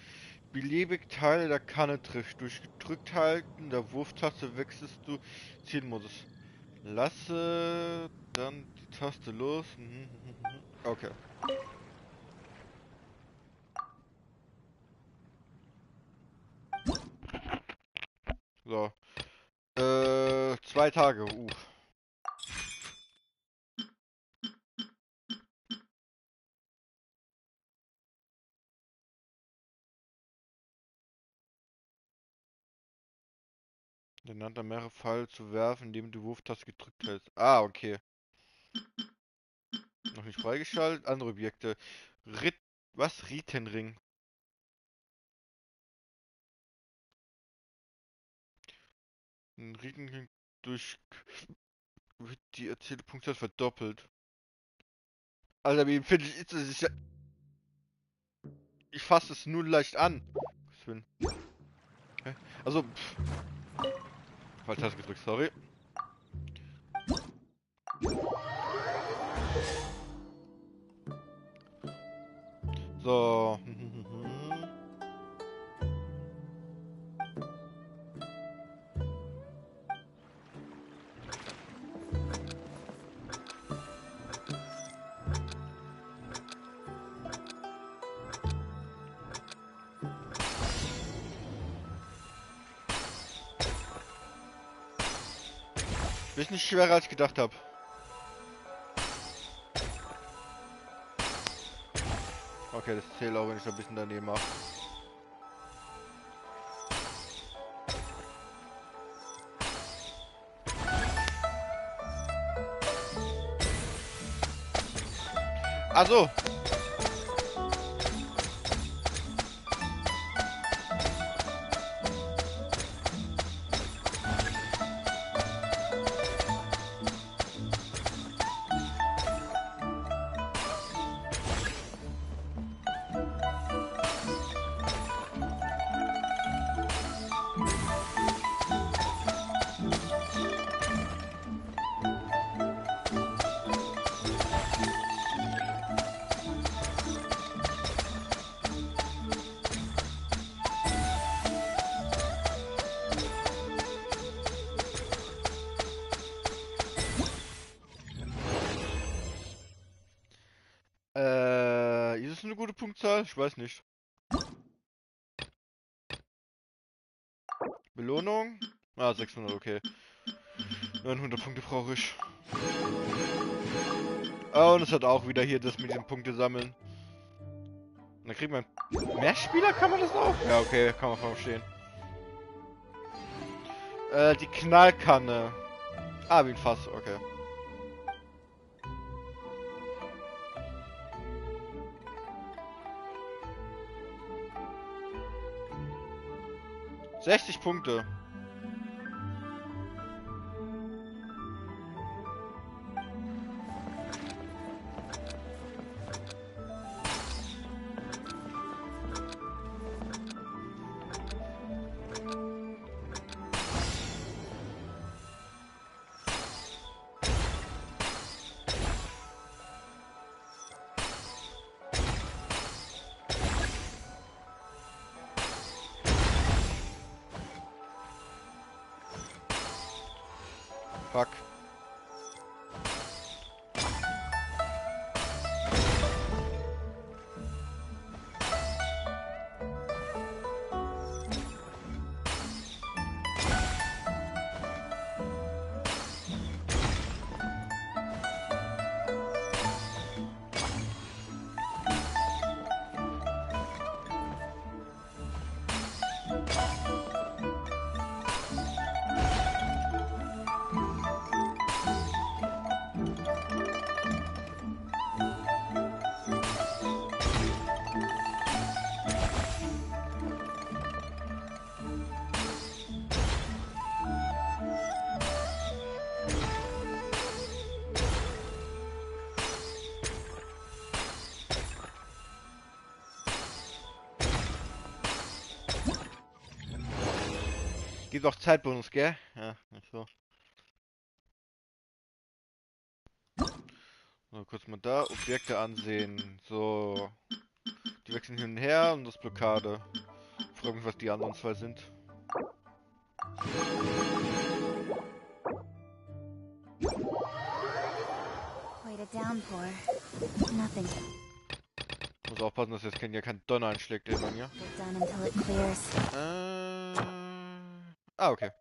beliebig Teile der Kanne triffst. Durch gedrückt halten der Wurftaste wechselst du Zielmodus. Lasse dann die Taste los. Okay. So. 2 Tage. Hintereinander mehrere Pfeile zu werfen, indem du die Wurftaste gedrückt hältst. Ah, okay. Noch nicht freigeschaltet. Andere Objekte. Was? Ritenring. Ein Ritenring durch... wird die erzählte Punktzahl verdoppelt. Alter, wie empfindlich ist das? Ich fasse es nur leicht an. Hä? Also, falsche Taste gedrückt, sorry. So. Ist nicht schwerer als ich gedacht habe. Okay, das zählt auch, wenn ich ein bisschen daneben mache. Also. das eine gute Punktzahl? Ich weiß nicht. Belohnung? Ah, 600, okay. 900 Punkte brauche ich. Oh, und es hat auch wieder hier das mit den Punkte sammeln. Und dann kriegt man... Mehr Spieler kann man das auch? Ja, okay, kann man verstehen. Die Knallkanne. Ah, wie ein Fass, okay. ...60 Punkte. Fuck. Gibt auch Zeitbonus, gell? Ja, nicht so. So, kurz mal da. Objekte ansehen. So. Die wechseln hin und her und das Blockade. Ich frage mich, was die anderen zwei sind. Quite a downpour. Nothing Muss aufpassen, dass jetzt kein Donner einschlägt irgendwann, ja? get done until it clears. Ah, okay.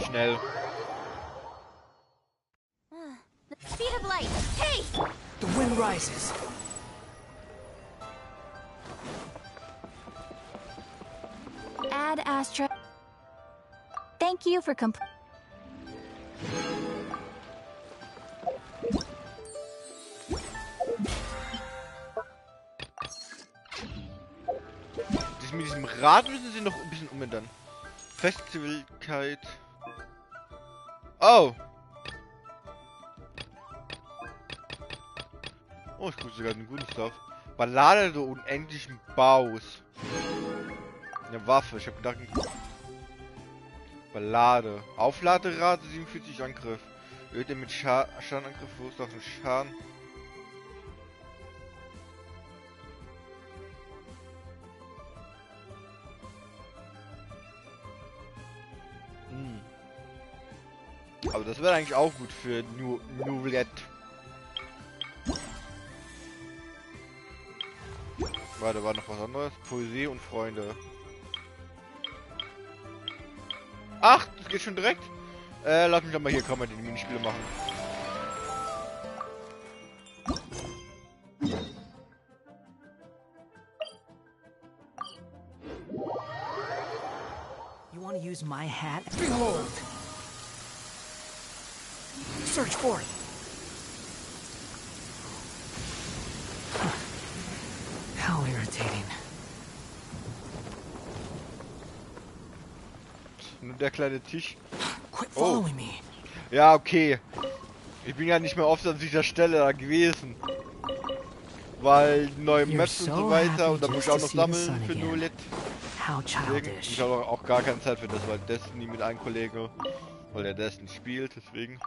Schnell. The speed of light. Hey! The wind rises. Add Astra. Thank you for Das mit diesem Rad müssen sie noch ein bisschen umändern. Festivalkeit. Oh! Oh, ich gucke sogar den guten Stuff. Ballade der unendlichen Baus. Eine Waffe, ich hab gedacht. Ballade. Aufladerate 47 Angriff. Erhöht er mit Schadenangriff verursachen Schaden. Aber das wäre eigentlich auch gut für Nouvellette. Warte, war noch was anderes? Poesie und Freunde. Ach, das geht schon direkt? Lass mich doch mal hier gerade mal die Minispiele machen. You want to use my hat? Behold! Search for it. How irritating. Nur der kleine Tisch. Quit following me. Ja, okay. Ich bin ja nicht mehr oft an dieser Stelle da gewesen. Weil neue Maps und so weiter und da muss ich auch noch sammeln für Nouvellette. Deswegen, ich habe auch gar keine Zeit für das, weil Destiny mit einem Kollege, weil der Destiny spielt, deswegen.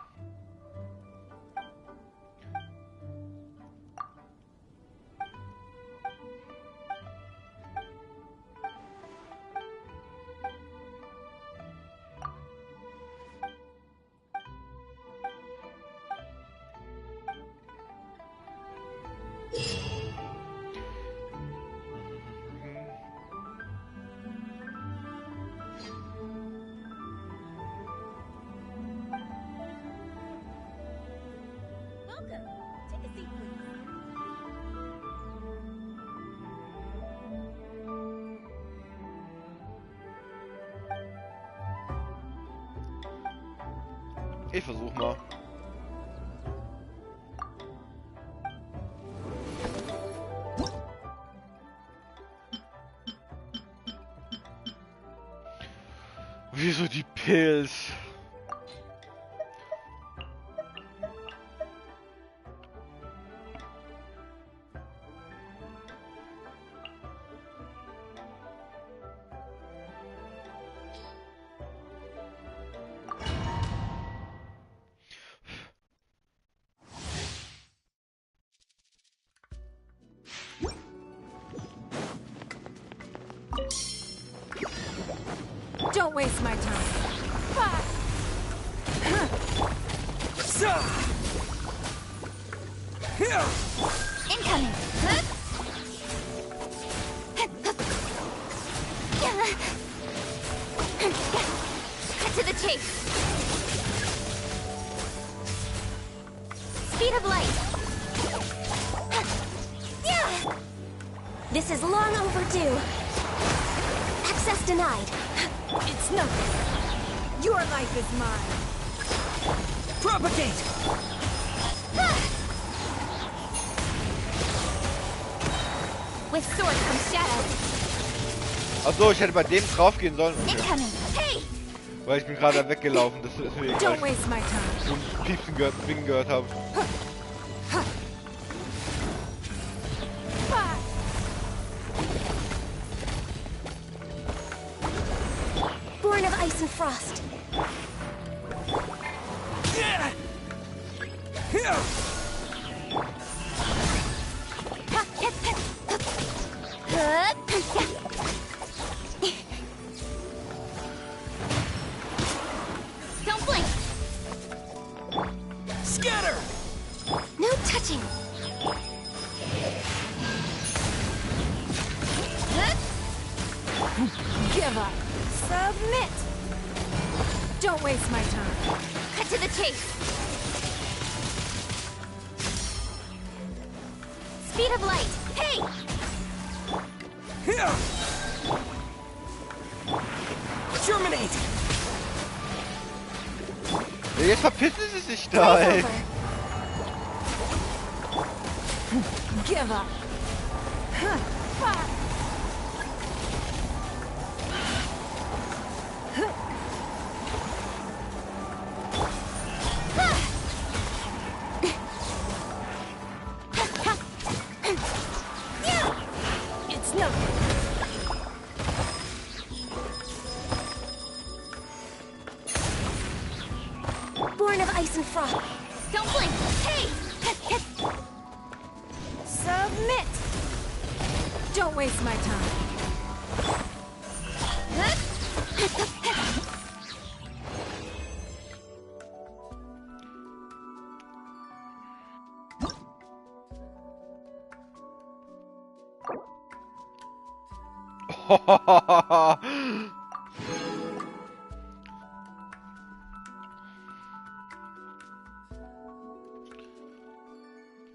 Ich versuch mal. Wieso die Pilz? Don't waste my time. Incoming. Cut to the chase. Speed of light. This is long overdue. Access denied. It's nothing. Your life is mine. Propagate! With sword comes shadow. Achso, ich hätte bei dem drauf gehen sollen. Okay. Incoming. Hey! Weil ich bin gerade weggelaufen, das ist mir egal. Don't waste my time. So ein Piepsen gehört habe. Born of ice and frost. Don't blink. Scatter! No touching. Give up. Submit. Don't waste my time. Cut to the chase. Speed of light. Hey! Terminate! Ja, jetzt verpissen sie sich da, ey. Give up. It's nothing. Born of ice and frost. Don't blink. Hey! Submit. Don't waste my time.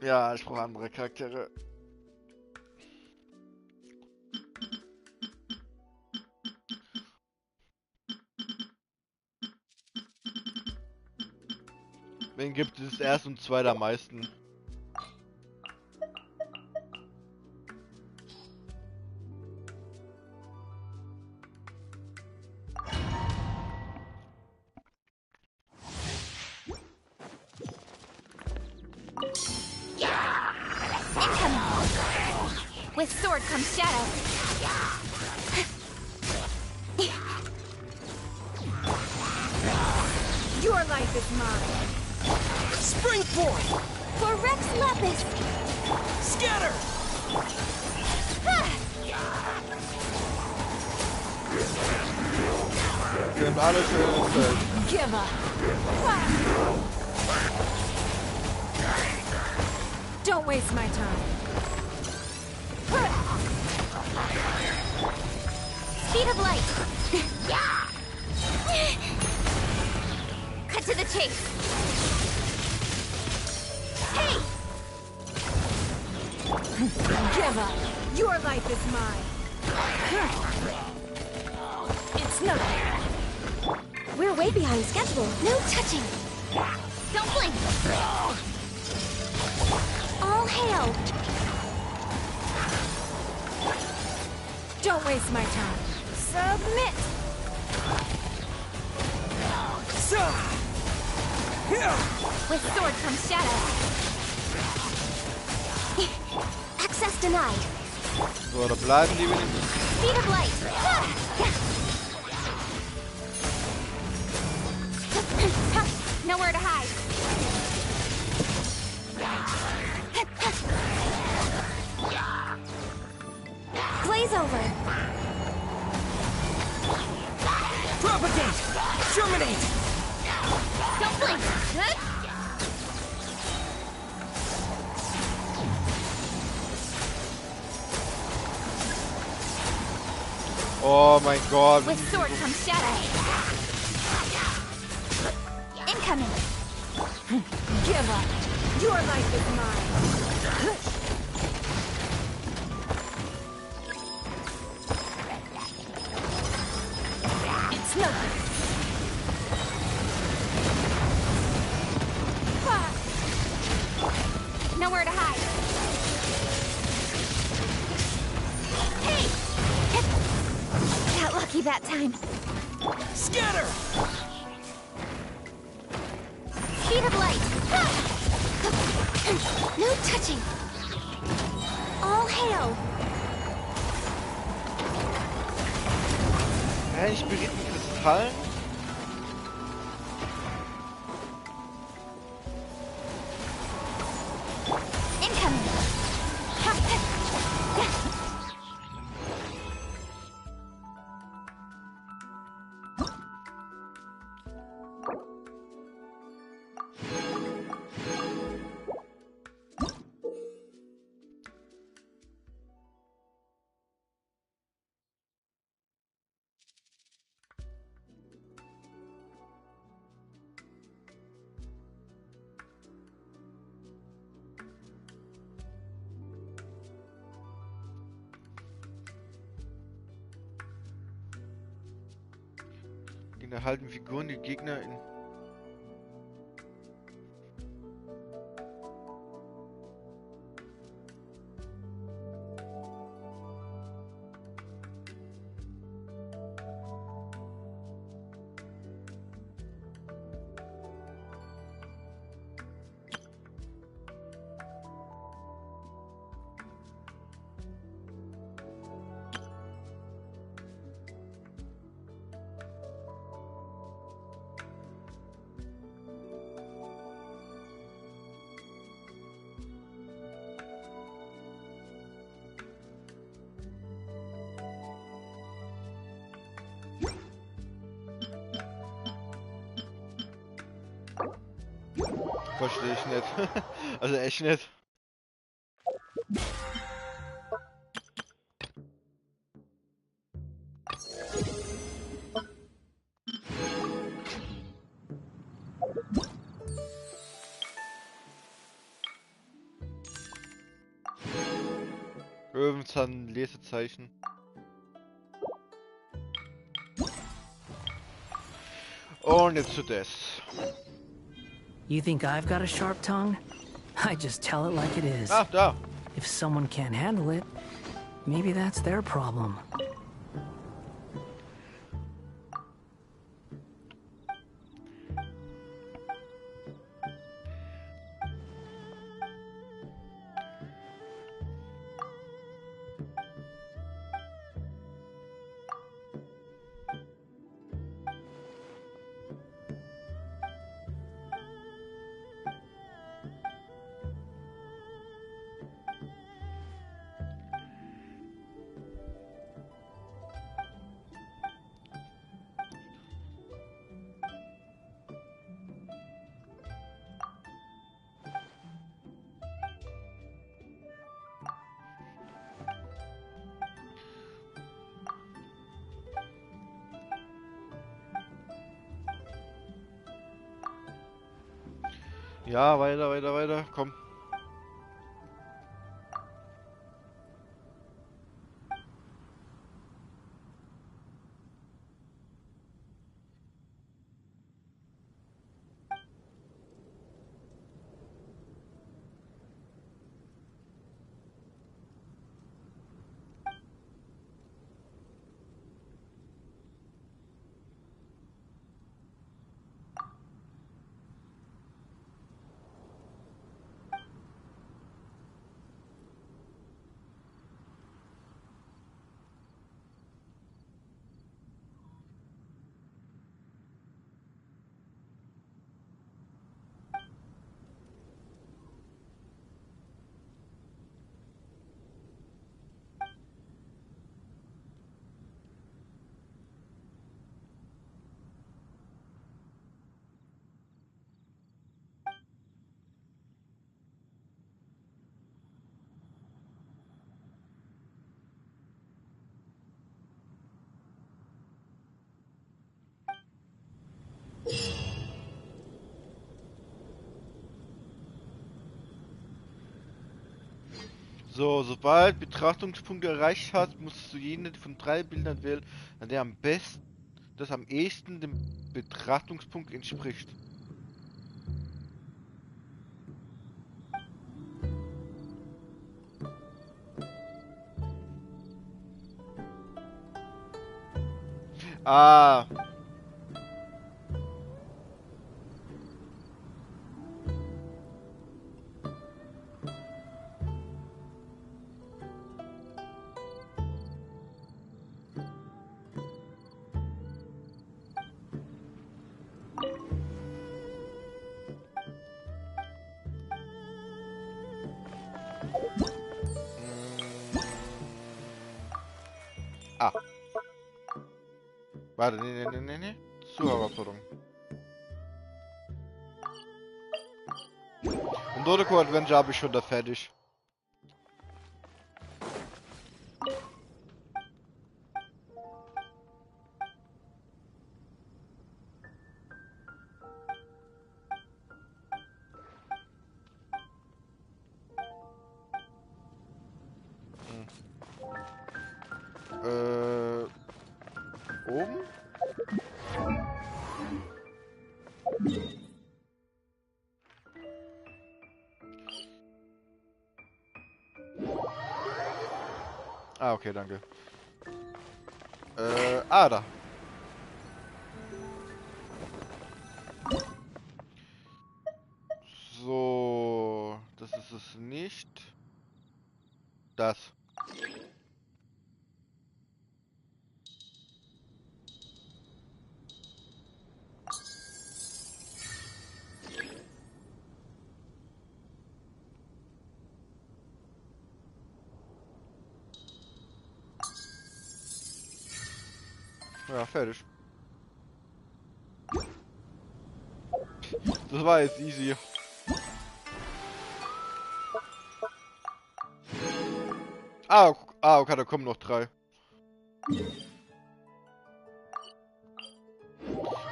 Ja, ich brauche andere Charaktere. Wen gibt es erst und zweiter am meisten? With sword comes shadow. Your life is mine. Springboard! For Rex Lapis. Scatter! Wir haben alle schönes Feld. Give up. Don't waste my time. Speed of light. Cut to the chase. Hey! Give up. Your life is mine. It's nothing. We're way behind schedule. No touching. Don't blink! All hail! Don't waste my time. Submit! With sword comes shadow. Access denied. So, da bleiben die wenigstens. Speed of light. Nowhere to hide. Glaze over. Propagate! Germinate! Don't blink. Oh mein Gott. With sword comes shadow. Incoming. Give up. Your life is mine. It's nothing. Nowhere to hide. Hey! Got lucky that time. Scatter! Speed of light. No touching. All hail. Inspirierten Kristallen? Incoming. Erhalten Figuren die Gegner in... Verstehe ich nicht. Also echt nicht. Löwenzahn Lesezeichen. Und jetzt zu das. You think I've got a sharp tongue? I just tell it like it is. Ah, da. If someone can't handle it, maybe that's their problem. Ja, weiter, weiter, weiter. Komm. So, sobald Betrachtungspunkt erreicht hast, musst du jene von 3 Bildern wählen, an der am besten, das am ehesten dem Betrachtungspunkt entspricht. Ah. Ah. Warte, nee. Zuhörerforderung. Und Dodoko Adventure habe ich schon da fertig. Oben? Ah, okay, danke. Da. So, das ist es nicht. Das. Ja, fertig. Das war jetzt easy. Okay, da kommen noch 3. Ich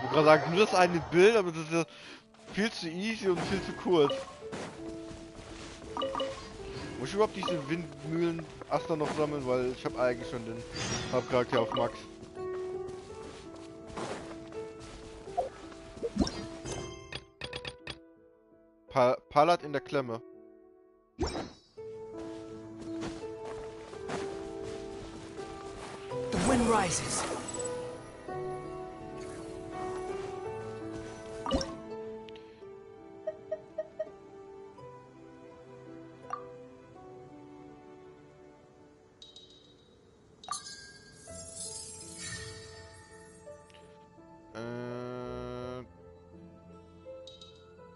wollte gerade sagen, nur das eine Bild, aber das ist ja viel zu easy und viel zu kurz. Muss ich überhaupt diese Windmühlen-Aster noch sammeln, weil ich habe eigentlich schon den Hauptcharakter auf Max. Palat in der Klemme. The wind rises.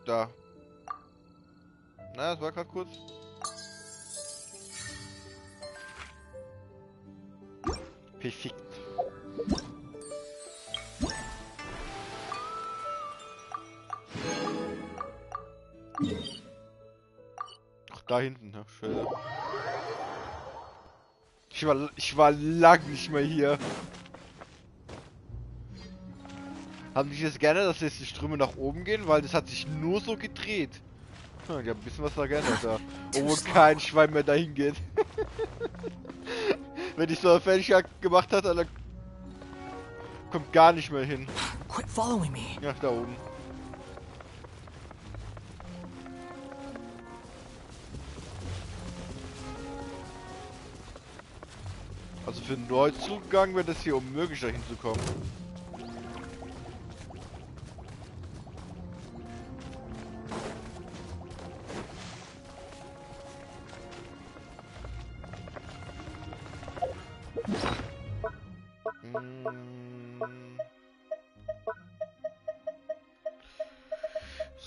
Da. Na, das war gerade kurz. Perfekt. Ach, da hinten, ne? Schön. Ich war lang nicht mehr hier. Haben die das gerne, dass jetzt die Ströme nach oben gehen? Weil das hat sich nur so gedreht. Hm, ich hab ein bisschen was da geändert da. Obwohl kein Schwein mehr dahin geht. Wenn ich so fertig gemacht hatte, dann kommt gar nicht mehr hin. Quit following me. Ja, da oben. Also für einen Neuzugang wäre das hier unmöglich, da hinzukommen.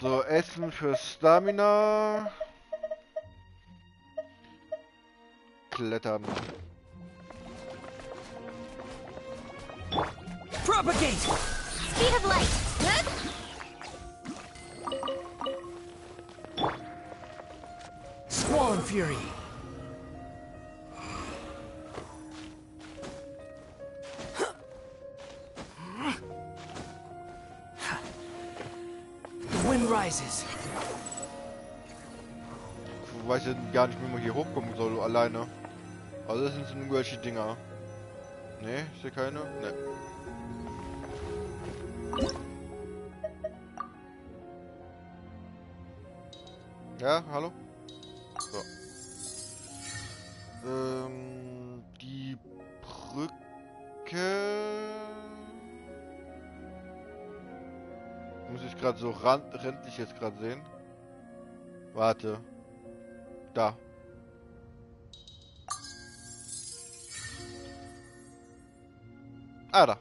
So, Essen für Stamina. Klettern. Propagate! Speed of light. Squall and fury. The wind rises. weiß ja gar nicht, wie man hier hochkommen soll, alleine. Also das sind so irgendwelche Dinger. Ne, ist hier keine? Ne. Ja, hallo? So. Die Brücke... Muss ich gerade so randlich jetzt gerade sehen? Warte. Da. Ah, da.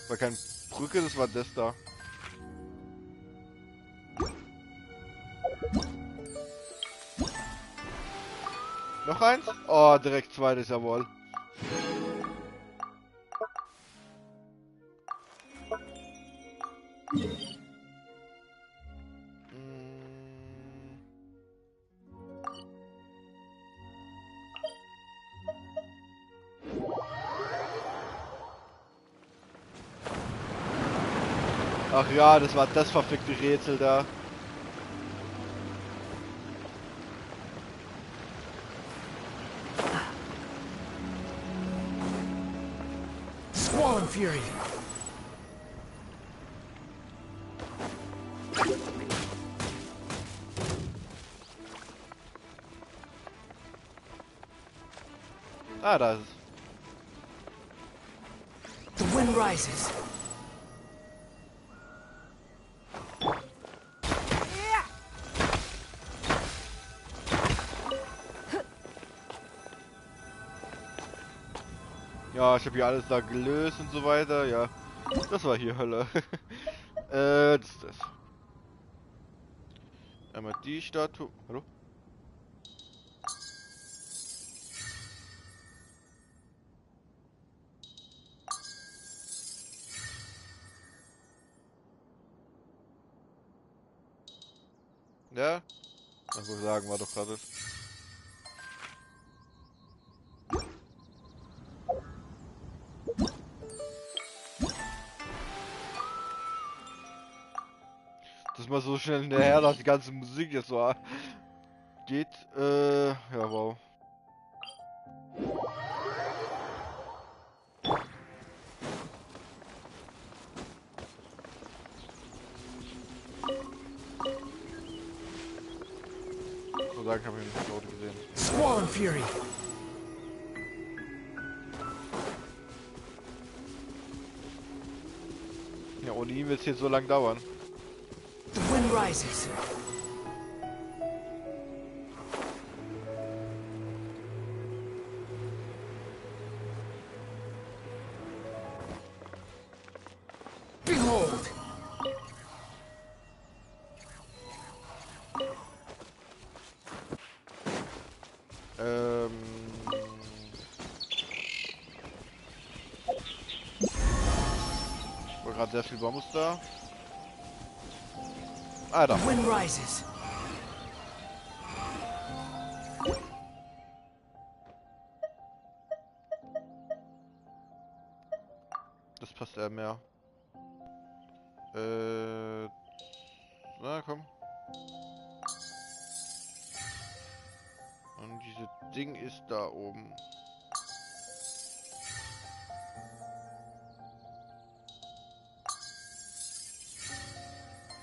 War keine Brücke, das war das da. Noch eins? Oh, direkt zweites, jawohl. Ach ja, das war das verfickte Rätsel da. Squall and Fury. Ah, da ist es. The wind rises. Ja, ich habe hier alles da gelöst und so weiter. Ja, das war hier Hölle. Das ist das. Einmal die Statue. Hallo? Ja? Ich würde sagen, war doch gerade. Das ist mal so schnell hinterher, dass die ganze Musik jetzt so geht. Ja, wow. So sagen, habe ich nicht Leute gesehen. Squall and Fury. Ja, ohne ihn wird es hier so lang dauern. The wind rises. Behold. War gerade sehr viel Bambus da. Ah, da. The wind rises. Das passt eher mehr. Na komm. Und dieses Ding ist da oben.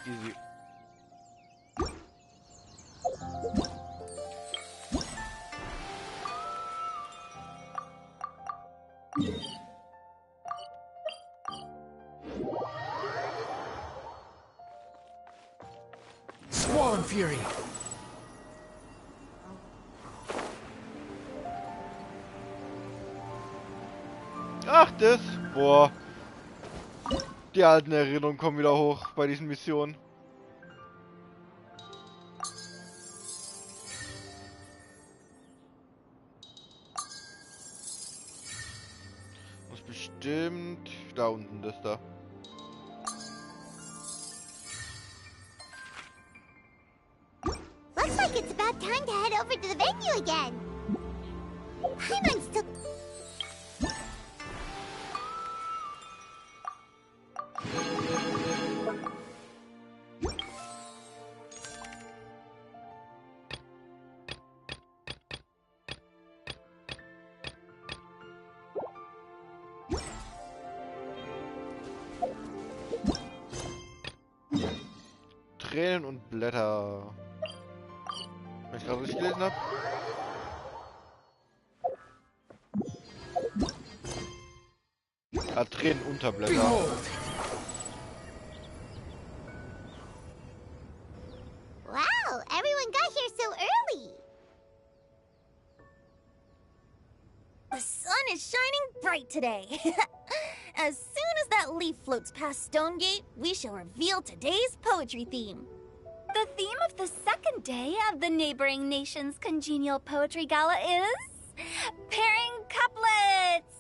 Easy. Squall and Fury. Ach, das. Boah. Die alten Erinnerungen kommen wieder hoch bei diesen Missionen. Muss bestimmt da unten das da. Looks like it's about time to head over to the venue again. Paimon's still... Tränen und Blätter. Wenn ich gerade richtig gelesen habe. Ah, Tränen unter Blätter. Wow, everyone got here so early. The sun is shining bright today. As soon as that leaf floats past Stonegate, we shall reveal today's poetry theme. The theme of the second day of the neighboring nation's congenial poetry gala is pairing couplets.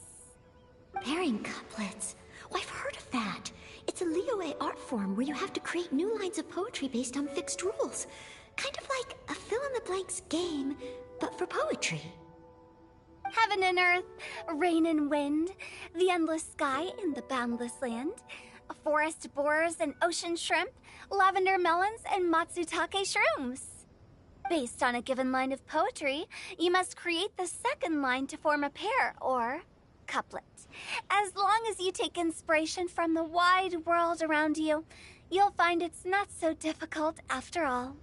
Pairing couplets. Oh, I've heard of that. It's a Liyue art form where you have to create new lines of poetry based on fixed rules. Kind of like a fill-in-the-blanks game, but for poetry. Heaven and earth, rain and wind, the endless sky and the boundless land, forest boars and ocean shrimp, lavender melons and matsutake shrooms. Based on a given line of poetry, you must create the second line to form a pair, or couplet. As long as you take inspiration from the wide world around you, you'll find it's not so difficult after all.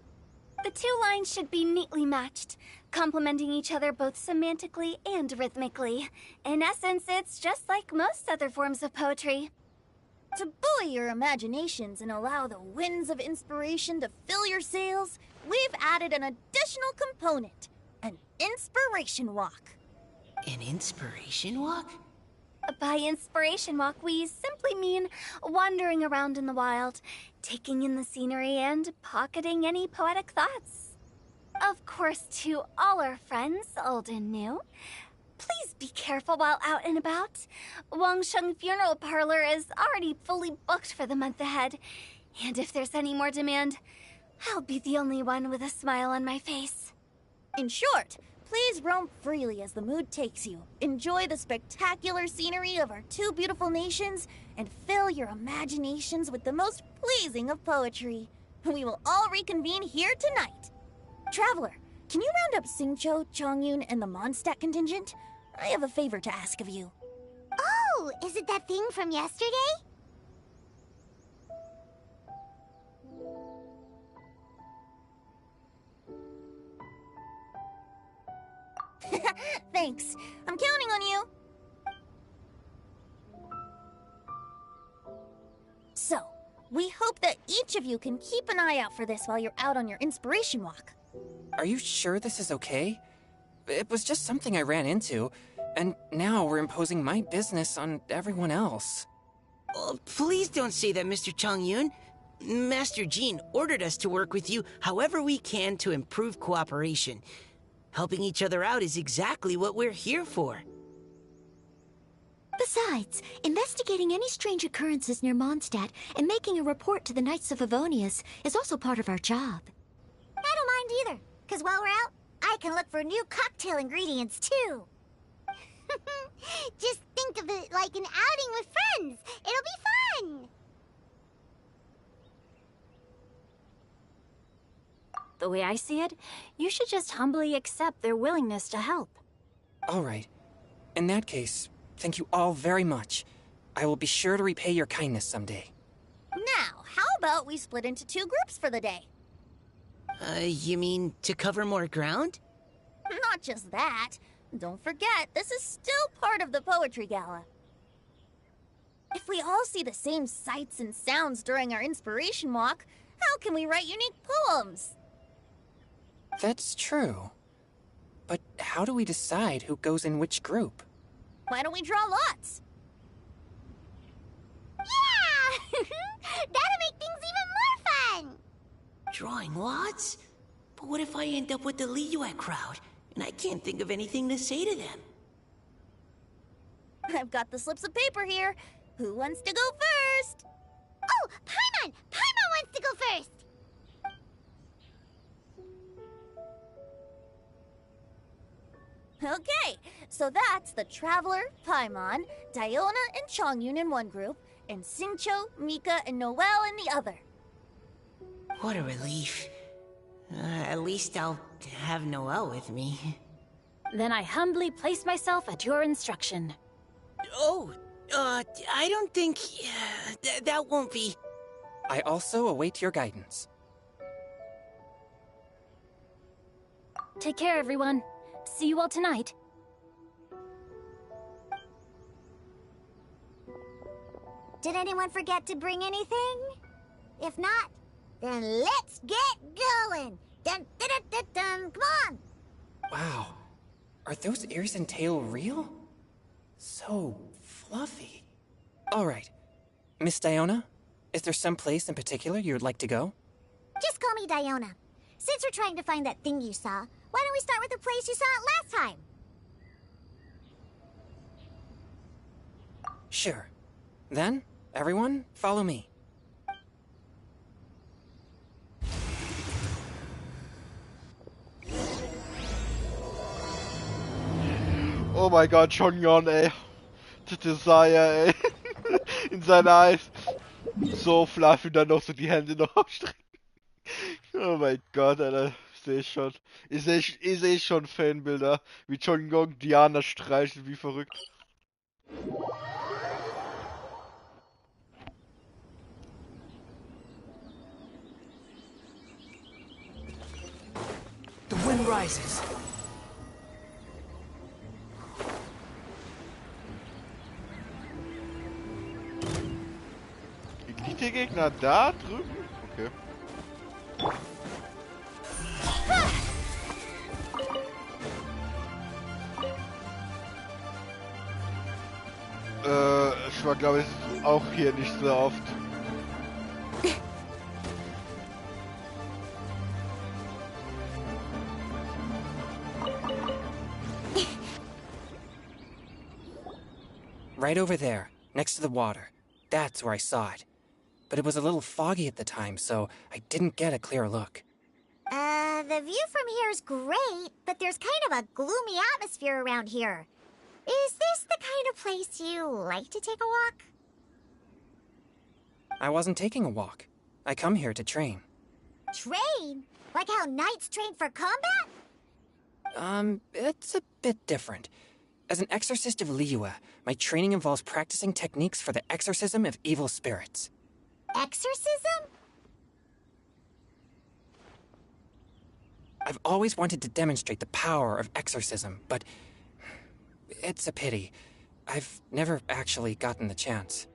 The two lines should be neatly matched, complementing each other both semantically and rhythmically. In essence, it's just like most other forms of poetry. To buoy your imaginations and allow the winds of inspiration to fill your sails, we've added an additional component, an inspiration walk. An inspiration walk? By inspiration walk, we simply mean wandering around in the wild, taking in the scenery and pocketing any poetic thoughts. Of course, to all our friends, old and new, please be careful while out and about. Wangsheng Funeral Parlor is already fully booked for the month ahead, and if there's any more demand, I'll be the only one with a smile on my face. In short, please roam freely as the mood takes you. Enjoy the spectacular scenery of our two beautiful nations, and fill your imaginations with the most pleasing of poetry. We will all reconvene here tonight. Traveler, can you round up Xingqiu, Chongyun, and the Mondstadt contingent? I have a favor to ask of you. Oh, is it that thing from yesterday? Thanks. I'm counting on you. So, we hope that each of you can keep an eye out for this while you're out on your inspiration walk. Are you sure this is okay? It was just something I ran into, and now we're imposing my business on everyone else. Oh, please don't say that, Mr. Chongyun. Master Jean ordered us to work with you however we can to improve cooperation. Helping each other out is exactly what we're here for. Besides, investigating any strange occurrences near Mondstadt and making a report to the Knights of Avonius is also part of our job. I don't mind either, because while we're out, I can look for new cocktail ingredients too. Just think of it like an outing with friends. It'll be fun. The way I see it, you should just humbly accept their willingness to help. All right. In that case, thank you all very much. I will be sure to repay your kindness someday. Now, how about we split into two groups for the day? You mean to cover more ground? Not just that. Don't forget, this is still part of the Poetry Gala. If we all see the same sights and sounds during our inspiration walk, how can we write unique poems? That's true. But how do we decide who goes in which group? Why don't we draw lots? Yeah! That'll make things even more fun! Drawing lots? But what if I end up with the Liyue crowd, and I can't think of anything to say to them? I've got the slips of paper here. Who wants to go first? Oh, Paimon! Paimon wants to go first! Okay, so that's the Traveler, Paimon, Diona, and Chongyun in one group, and Xingqiu, Mika, and Noelle in the other. What a relief. At least I'll have Noelle with me. Then I humbly place myself at your instruction. Oh, I don't think... that won't be... I also await your guidance. Take care, everyone. See you all tonight. Did anyone forget to bring anything? If not, then let's get going! Dun, dun, dun, dun, dun. Come on! Wow. Are those ears and tail real? So fluffy. Alright. Miss Diona, is there some place in particular you would like to go? Just call me Diona. Since we're trying to find that thing you saw, why don't we start with the place you saw it last time? Sure. Then, everyone, follow me. Oh mein Gott, Chongyun, ey. Das Desire, ey. In seiner Eis. So fluffy und dann noch so die Hände noch aufstrecken. Oh mein Gott, Alter. Ich seh schon. Ich seh schon Fanbilder, wie Chongyun Diana streichelt, wie verrückt. The wind rises. Liegt der Gegner da drüben? Okay. Ich war glaube ich auch hier nicht so oft. Right over there, next to the water. That's where I saw it. But it was a little foggy at the time, so I didn't get a clear look. The view from here is great, but there's kind of a gloomy atmosphere around here. Is this the kind of place you like to take a walk? I wasn't taking a walk. I come here to train. Train? Like how knights train for combat? It's a bit different. As an exorcist of Liyue, my training involves practicing techniques for the exorcism of evil spirits. Exorcism? I've always wanted to demonstrate the power of exorcism, but it's a pity. I've never actually gotten the chance.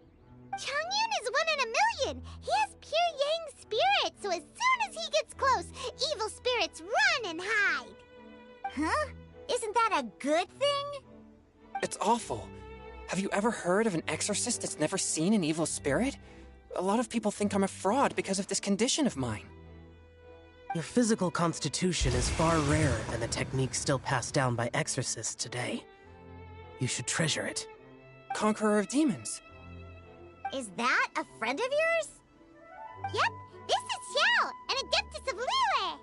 Changyun is 1 in a million! He has pure yang spirit, so as soon as he gets close, evil spirits run and hide! Huh? Isn't that a good thing? It's awful. Have you ever heard of an exorcist that's never seen an evil spirit? A lot of people think I'm a fraud because of this condition of mine. Your physical constitution is far rarer than the techniques still passed down by exorcists today. You should treasure it. Conqueror of demons. Is that a friend of yours? Yep, this is Xiao, an Adeptus of Liyue!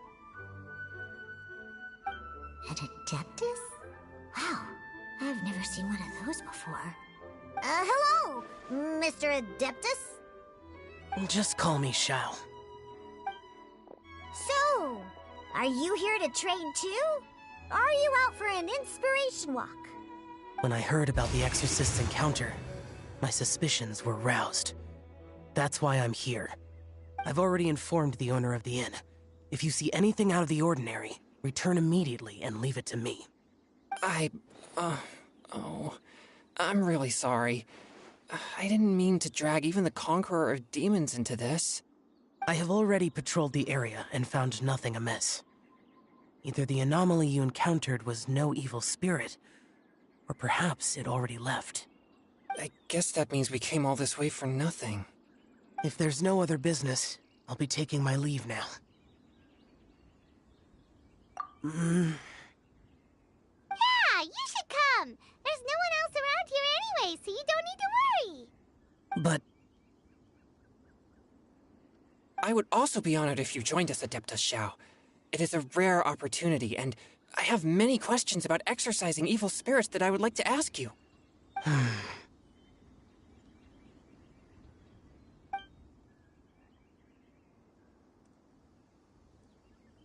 An Adeptus? Wow, I've never seen one of those before. Hello, Mr. Adeptus? Just call me Xiao. So, are you here to train too? Or are you out for an inspiration walk? When I heard about the exorcist's encounter, my suspicions were roused. That's why I'm here. I've already informed the owner of the inn. If you see anything out of the ordinary, return immediately and leave it to me. I'm really sorry. I didn't mean to drag even the Conqueror of Demons into this. I have already patrolled the area and found nothing amiss. Either the anomaly you encountered was no evil spirit, or perhaps it already left. I guess that means we came all this way for nothing. If there's no other business, I'll be taking my leave now. Yeah, you should come! There's no one else around here anyway, so you don't need to worry! But I would also be honored if you joined us, Adeptus Xiao. It is a rare opportunity, and I have many questions about exorcising evil spirits that I would like to ask you.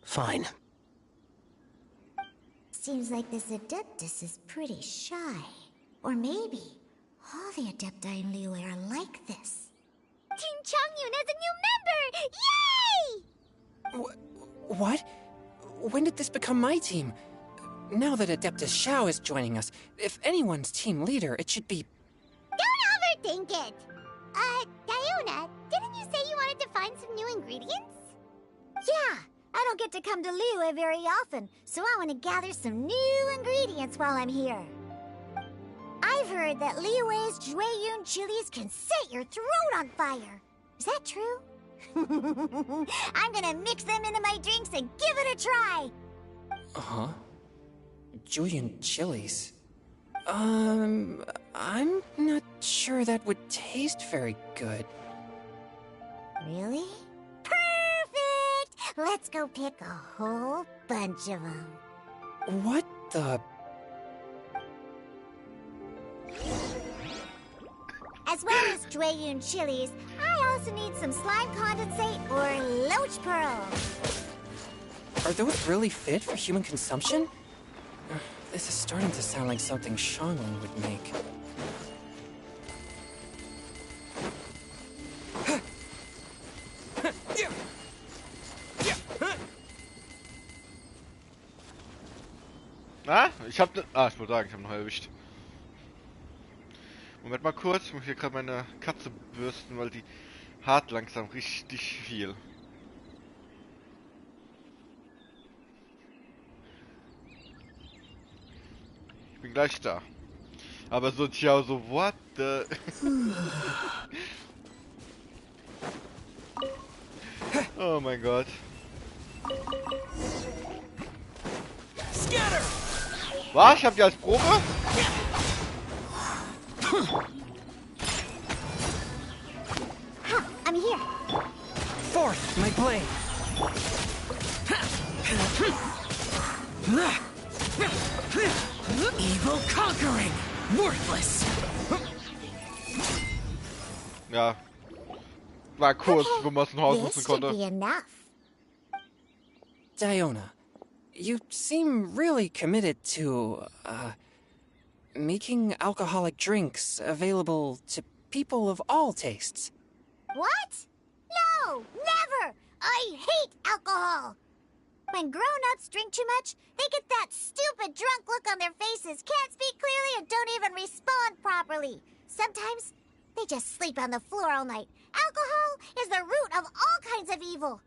Fine. Seems like this Adeptus is pretty shy. Or maybe all the Adepti in Liyue are like this. Team Changyun has a new member! Yay! What? when did this become my team? Now that Adeptus Xiao is joining us, if anyone's team leader, it should be... Don't overthink it! Diona, didn't you say you wanted to find some new ingredients? Yeah, I don't get to come to Liyue very often, so I want to gather some new ingredients while I'm here. I've heard that Liyue's Jueyun chilies can set your throat on fire. Is that true? I'm gonna mix them into my drinks and give it a try! Uh-huh. Julian chilies. I'm not sure that would taste very good. Really? Perfect! Let's go pick a whole bunch of them. What the... As well as Jueyun chilies, I also need some slime condensate or loach pearl. Are those really fit for human consumption? This is starting to sound like something Xiangling would make. Ah, ich wollte sagen, ich hab noch erwischt. Moment mal kurz, ich muss hier gerade meine Katze bürsten, weil die hart langsam richtig viel. Ich bin gleich da. Aber so, Ciao, so, what the... Oh mein Gott. Was? Ich hab die als Probe? I'm here. Forth, my blade. Evil conquering, worthless. Ja. War kurz, wo man aus dem Haus This müssen should konnte. be enough. Diona, you seem really committed to, making alcoholic drinks available to people of all tastes. What? No, never! I hate alcohol! When grown-ups drink too much, they get that stupid drunk look on their faces, can't speak clearly, and don't even respond properly. Sometimes, they just sleep on the floor all night. Alcohol is the root of all kinds of evil.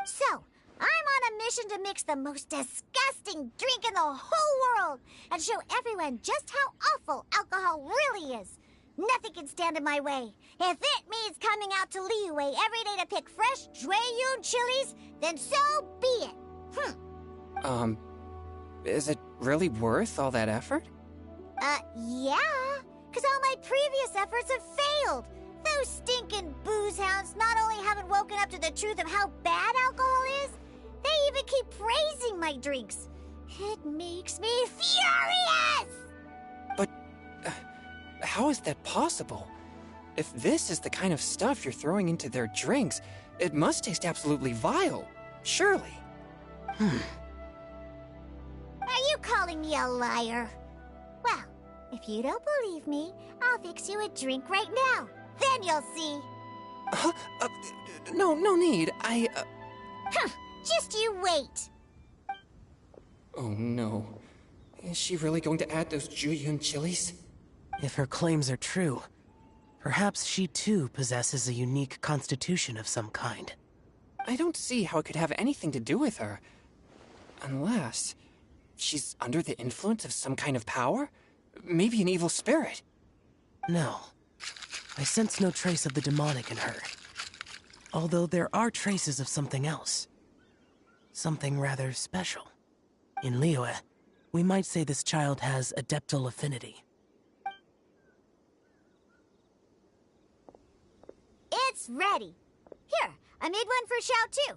So, I'm on a mission to mix the most disgusting drink in the whole world and show everyone just how awful alcohol really is. Nothing can stand in my way. If it means coming out to Liyue every day to pick fresh Jueyun chilies, then so be it. Is it really worth all that effort? Yeah. Because all my previous efforts have failed. Those stinking booze hounds not only haven't woken up to the truth of how bad alcohol is, they even keep praising my drinks. It makes me furious! But, how is that possible? If this is the kind of stuff you're throwing into their drinks, it must taste absolutely vile. Surely. Are you calling me a liar? Well, if you don't believe me, I'll fix you a drink right now. Then you'll see. No need. Just you wait. Oh no. Is she really going to add those Jueyun chilies? If her claims are true, perhaps she too possesses a unique constitution of some kind. I don't see how it could have anything to do with her. Unless she's under the influence of some kind of power? Maybe an evil spirit. No. I sense no trace of the demonic in her. Although there are traces of something else. Something rather special. In Liyue, we might say this child has adeptal affinity. It's ready. Here, I made one for Xiao too.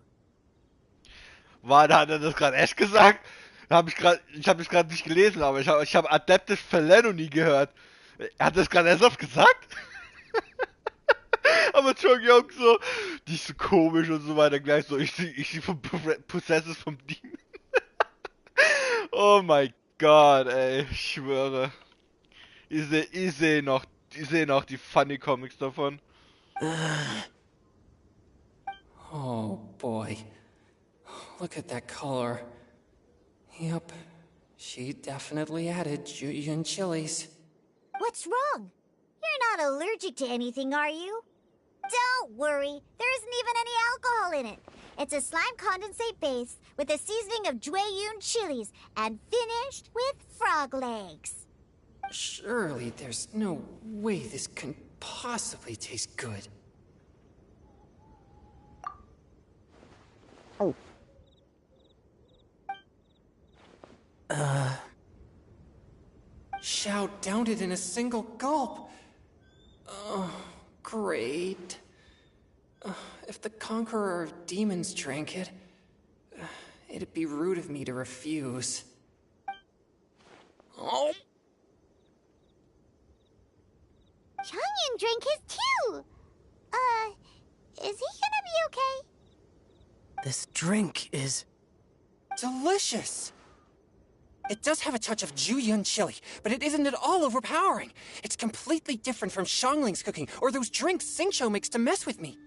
Warte, hat er das gerade echt gesagt? Ich hab das gerade nicht gelesen, aber ich hab Adeptus Felony gehört. Hat das gerade erst gesagt? Aber Chong-Yong so, die ist so komisch und so weiter, gleich so, ich vom Possesses vom Demon. Oh mein Gott, ey, ich schwöre. Ich seh noch die Funny Comics davon. Oh boy. Look at that color. Yep. She definitely added Julian chilies. What's wrong? You're not allergic to anything, are you? Don't worry, there isn't even any alcohol in it. It's a slime condensate base with a seasoning of Jueyun chilies and finished with frog legs. Surely there's no way this can possibly taste good. Xiao downed it in a single gulp. Oh, great. If the Conqueror of Demons drank it, it'd be rude of me to refuse. Oh. Changyan drank his too. Is he gonna be okay? This drink is... delicious! It does have a touch of Jueyun chili, but it isn't at all overpowering. It's completely different from Xiangling's cooking or those drinks Xingqiu makes to mess with me.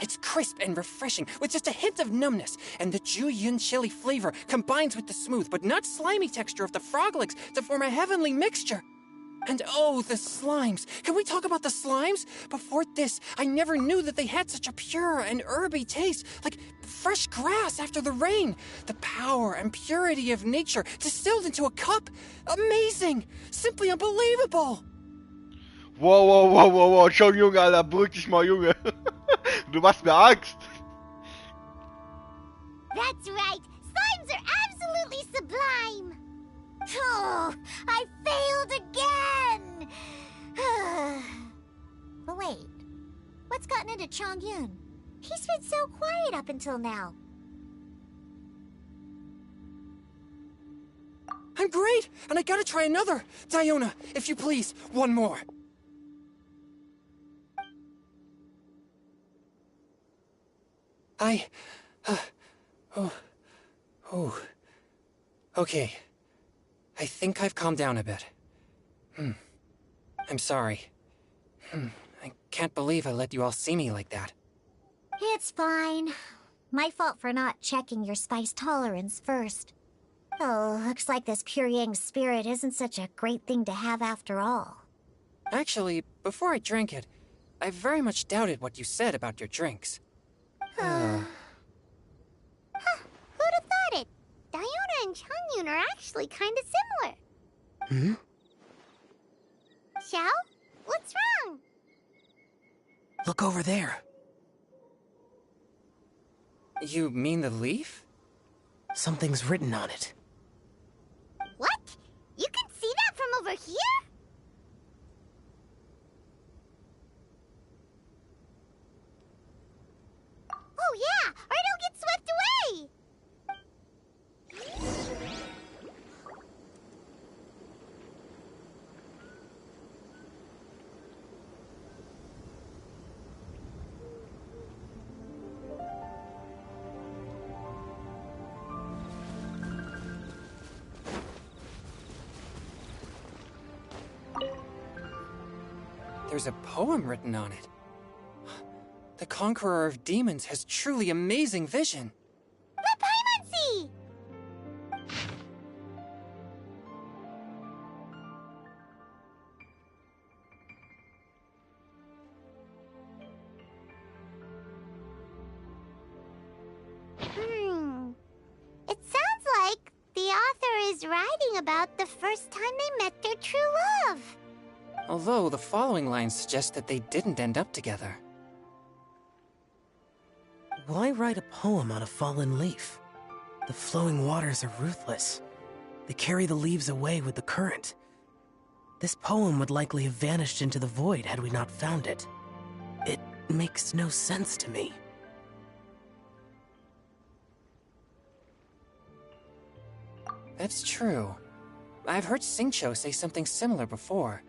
It's crisp and refreshing, with just a hint of numbness, and the Jueyun chili flavor combines with the smooth but not slimy texture of the frog legs to form a heavenly mixture. And oh, the slimes! Can we talk about the slimes? Before this, I never knew that they had such a pure and herby taste, like fresh grass after the rain. The power and purity of nature distilled into a cup. Amazing! Simply unbelievable! Wow, schon Junge, Alter, beruhig dich mal, Junge. Du machst mir Angst. That's right, slimes are absolutely sublime. Oh, I failed again! But wait, what's gotten into Chongyun? He's been so quiet up until now. I'm great, and I gotta try another. Diona, if you please, one more. Okay. I think I've calmed down a bit. I'm sorry. I can't believe I let you all see me like that. It's fine. My fault for not checking your spice tolerance first. Oh, looks like this pure yang spirit isn't such a great thing to have after all. Actually, before I drank it, I very much doubted what you said about your drinks. Who'd have thought it? Diona and Chongyun are actually kind of similar. Xiao? What's wrong? Look over there. You mean the leaf? Something's written on it. What? You can see that from over here? Oh yeah, or it'll get swept away! There's a poem written on it. The Conqueror of Demons has truly amazing vision. The Paimonsi! It sounds like the author is writing about the first time they met their true love. Although the following lines suggest that they didn't end up together. Why write a poem on a fallen leaf? The flowing waters are ruthless. They carry the leaves away with the current. This poem would likely have vanished into the void had we not found it. It makes no sense to me. That's true. I've heard Xingqiu say something similar before.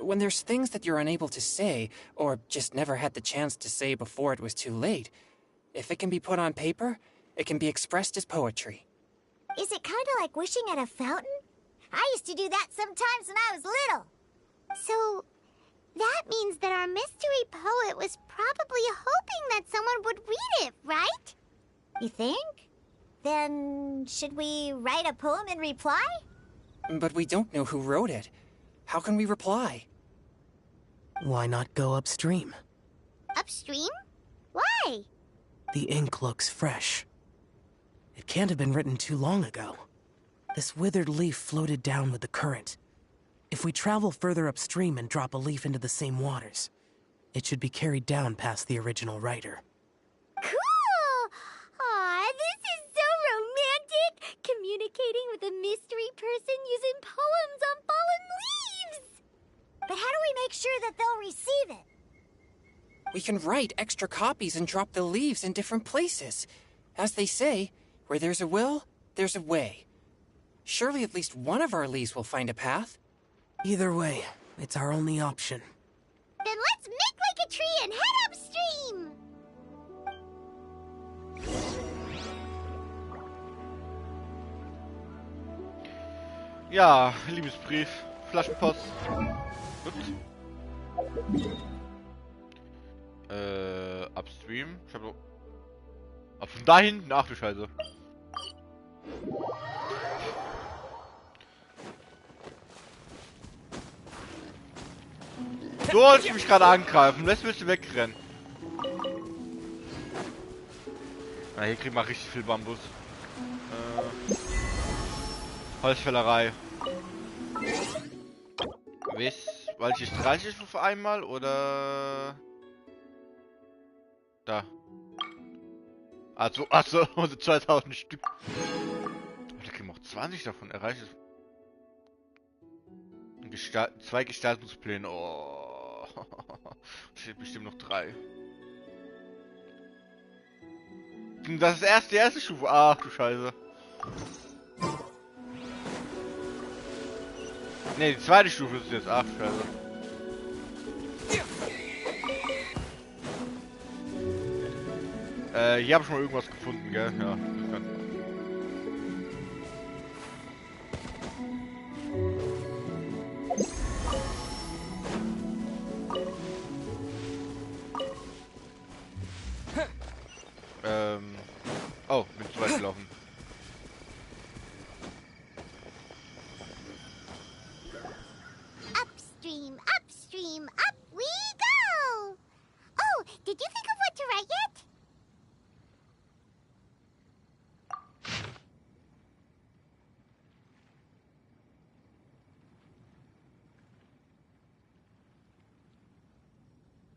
When there's things that you're unable to say, or just never had the chance to say before it was too late, if it can be put on paper, it can be expressed as poetry. Is it kind of like wishing at a fountain? I used to do that sometimes when I was little. So, that means that our mystery poet was probably hoping that someone would read it, right? You think? Then, should we write a poem in reply? But we don't know who wrote it. How can we reply? Why not go upstream? Upstream? Why? The ink looks fresh. It can't have been written too long ago. This withered leaf floated down with the current. If we travel further upstream and drop a leaf into the same waters, it should be carried down past the original writer. Cool! Aw, this is so romantic! Communicating with a mystery person using poems on fallen leaves! But how do we make sure that they'll receive it? We can write extra copies and drop the leaves in different places. As they say, where there's a will, there's a way. Surely at least one of our leaves will find a path. Either way, it's our only option. Then let's make like a tree and head upstream! Ja, Liebesbrief, Flaschenpost. Ups. Upstream. Ich hab doch... Ach, von da hinten? Ach du Scheiße. Du wolltest mich gerade angreifen. Lässt willst du wegrennen. Na, hier kriegen wir richtig viel Bambus. Holzfällerei. Weil ich 30 für einmal oder... Da. Also 2000 Stück. Da kriegen wir auch 20 davon. Erreicht es. Zwei Gestaltungspläne. Oh. Steht bestimmt noch 3. Das ist die erste Stufe. Ach du Scheiße. Ne, die zweite Stufe ist jetzt. Ach Scheiße. Hier habe ich mal irgendwas gefunden, gell? Ja. Oh, bin zu weit gelaufen. Upstream, upstream, up we go! Oh, did you think of what to write yet?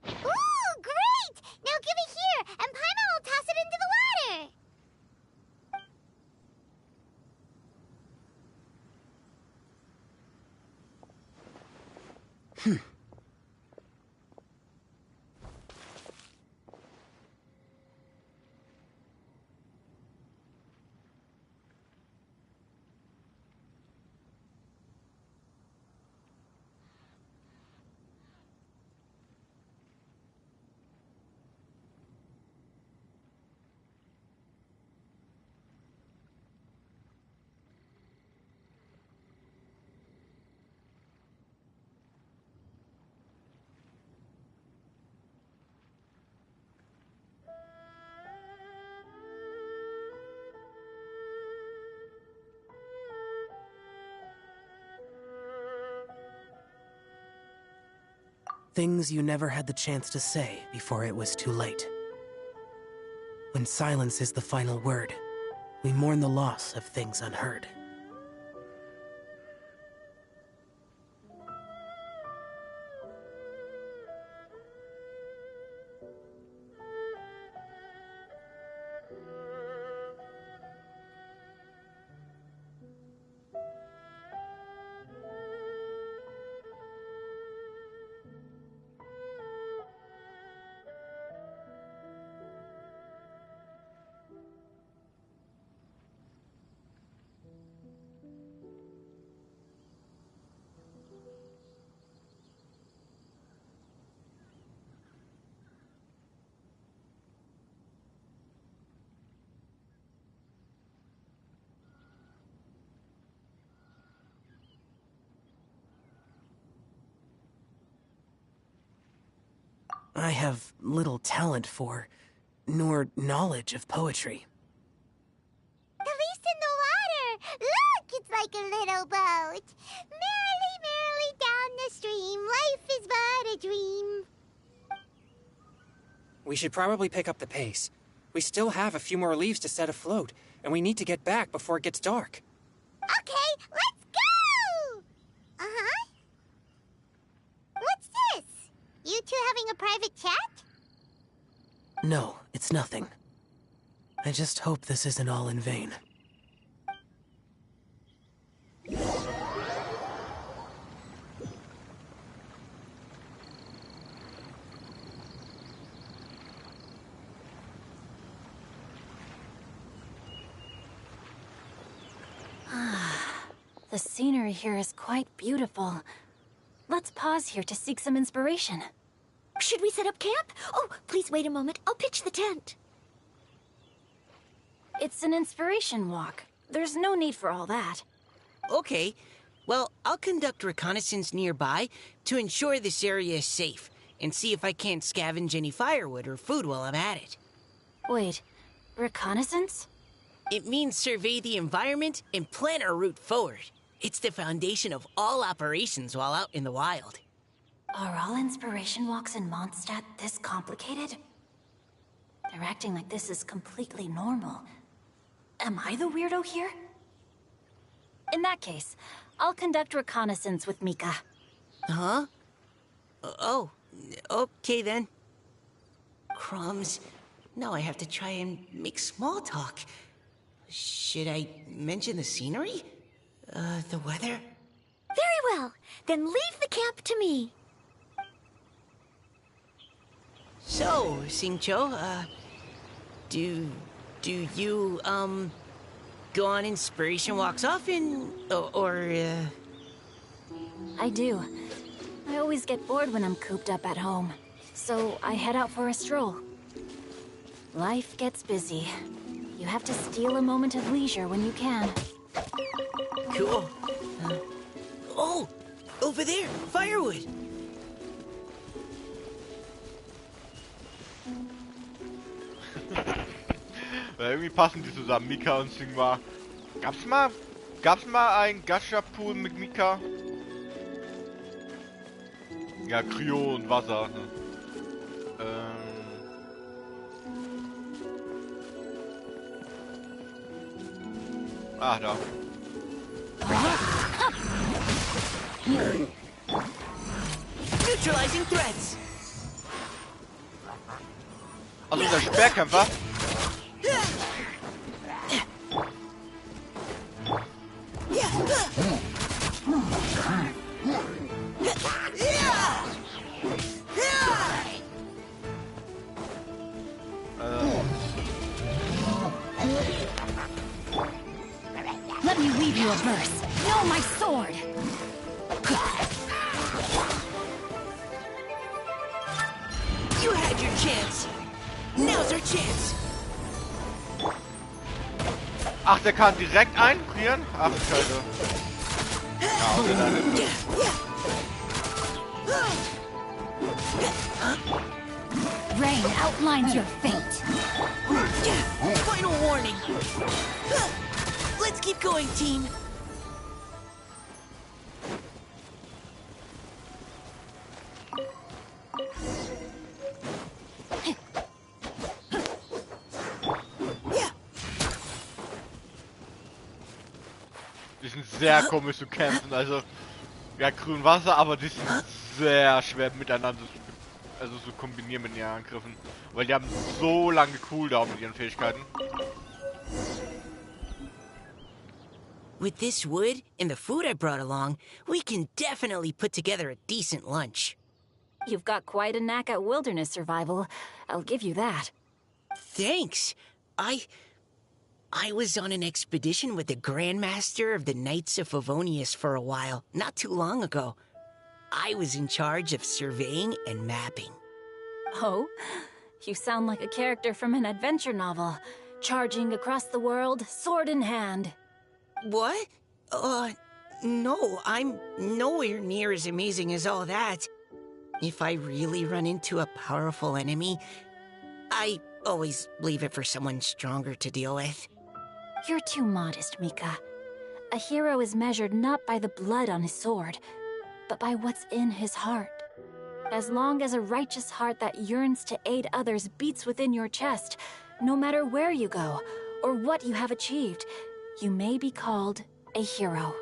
Ooh, great! Now give it here, and Paimon will toss it into the water! Things you never had the chance to say before it was too late. When silence is the final word, we mourn the loss of things unheard. I have little talent for, nor knowledge of poetry. little boat. Merrily, merrily down the stream. Life is but a dream. We should probably pick up the pace. We still have a few more leaves to set afloat, and we need to get back before it gets dark. Okay, let's go! Uh-huh. What's this? You two having a private chat? No, it's nothing. I just hope this isn't all in vain. The scenery here is quite beautiful. Let's pause here to seek some inspiration. Should we set up camp? Oh, please wait a moment. I'll pitch the tent. It's an inspiration walk. There's no need for all that. Okay. Well, I'll conduct reconnaissance nearby to ensure this area is safe, and see if I can't scavenge any firewood or food while I'm at it. Wait, reconnaissance? It means survey the environment and plan our route forward. It's the foundation of all operations while out in the wild. Are all inspiration walks in Mondstadt this complicated? They're acting like this is completely normal. Am I the weirdo here? In that case, I'll conduct reconnaissance with Mika. Huh? Oh, okay then. Crumbs. Now I have to try and make small talk. Should I mention the scenery? The weather? Very well. Then leave the camp to me. So, Singcho, do you, go on inspiration walks often? I do. I always get bored when I'm cooped up at home. So I head out for a stroll. Life gets busy. You have to steal a moment of leisure when you can. Cool. Oh! Over there! Firewood! Irgendwie passen die zusammen, Mika und Singwa. Gab's mal ein Gacha-Pool mit Mika? Ja, Kryo und Wasser. Ne? Ah, da. Neutralizing threats! Also der Speerkämpfer? Let me weave you a verse. No, my sword! You had your chance! Now's our chance! Ach, der kann direkt einfrieren? Ach, Scheiße. Ja, okay, dann. Rain outlines your fate. Final warning! Let's keep going, team! Die sind sehr komisch zu kämpfen, also ja, grün Wasser, aber die sind sehr schwer miteinander zu kombinieren mit ihren Angriffen, weil die haben so lange Cooldown mit ihren Fähigkeiten. With this wood and the food I brought along, we can definitely put together a decent lunch. You've got quite a knack at wilderness survival. I'll give you that. Thanks. I was on an expedition with the Grandmaster of the Knights of Favonius for a while, not too long ago. I was in charge of surveying and mapping. Oh? You sound like a character from an adventure novel. Charging across the world, sword in hand. What? No, I'm nowhere near as amazing as all that. If I really run into a powerful enemy, I always leave it for someone stronger to deal with. You're too modest, Mika. A hero is measured not by the blood on his sword, but by what's in his heart. As long as a righteous heart that yearns to aid others beats within your chest, no matter where you go or what you have achieved, you may be called a hero.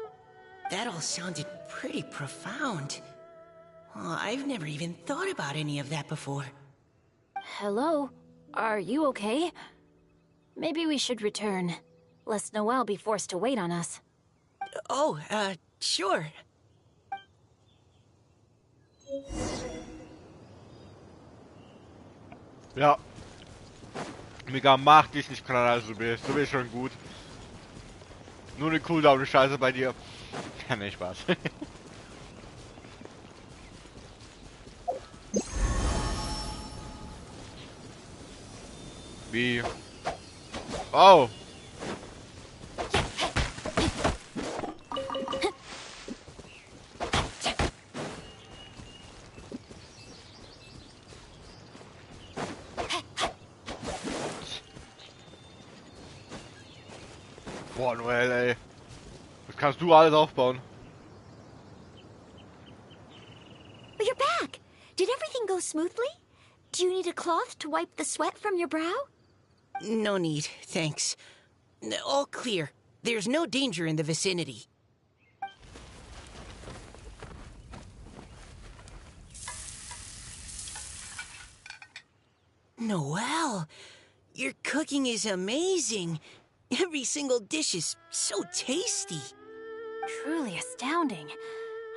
That all sounded pretty profound. Oh, I've never even thought about any of that before. Hello? Are you okay? Maybe we should return, lest Noelle be forced to wait on us. Oh, sure. Ja. Mega mach dich nicht kleiner als du bist. Du bist schon gut. Nur eine Cooldown-Scheiße bei dir. Ja, ne, Spaß. Wie? Oh! Boah, Noel, ey. Das kannst du alles aufbauen. You're back! Did everything go smoothly? Do you need a cloth to wipe the sweat from your brow? No need, thanks. All clear. There's no danger in the vicinity. Noelle, your cooking is amazing. Every single dish is so tasty. Truly astounding.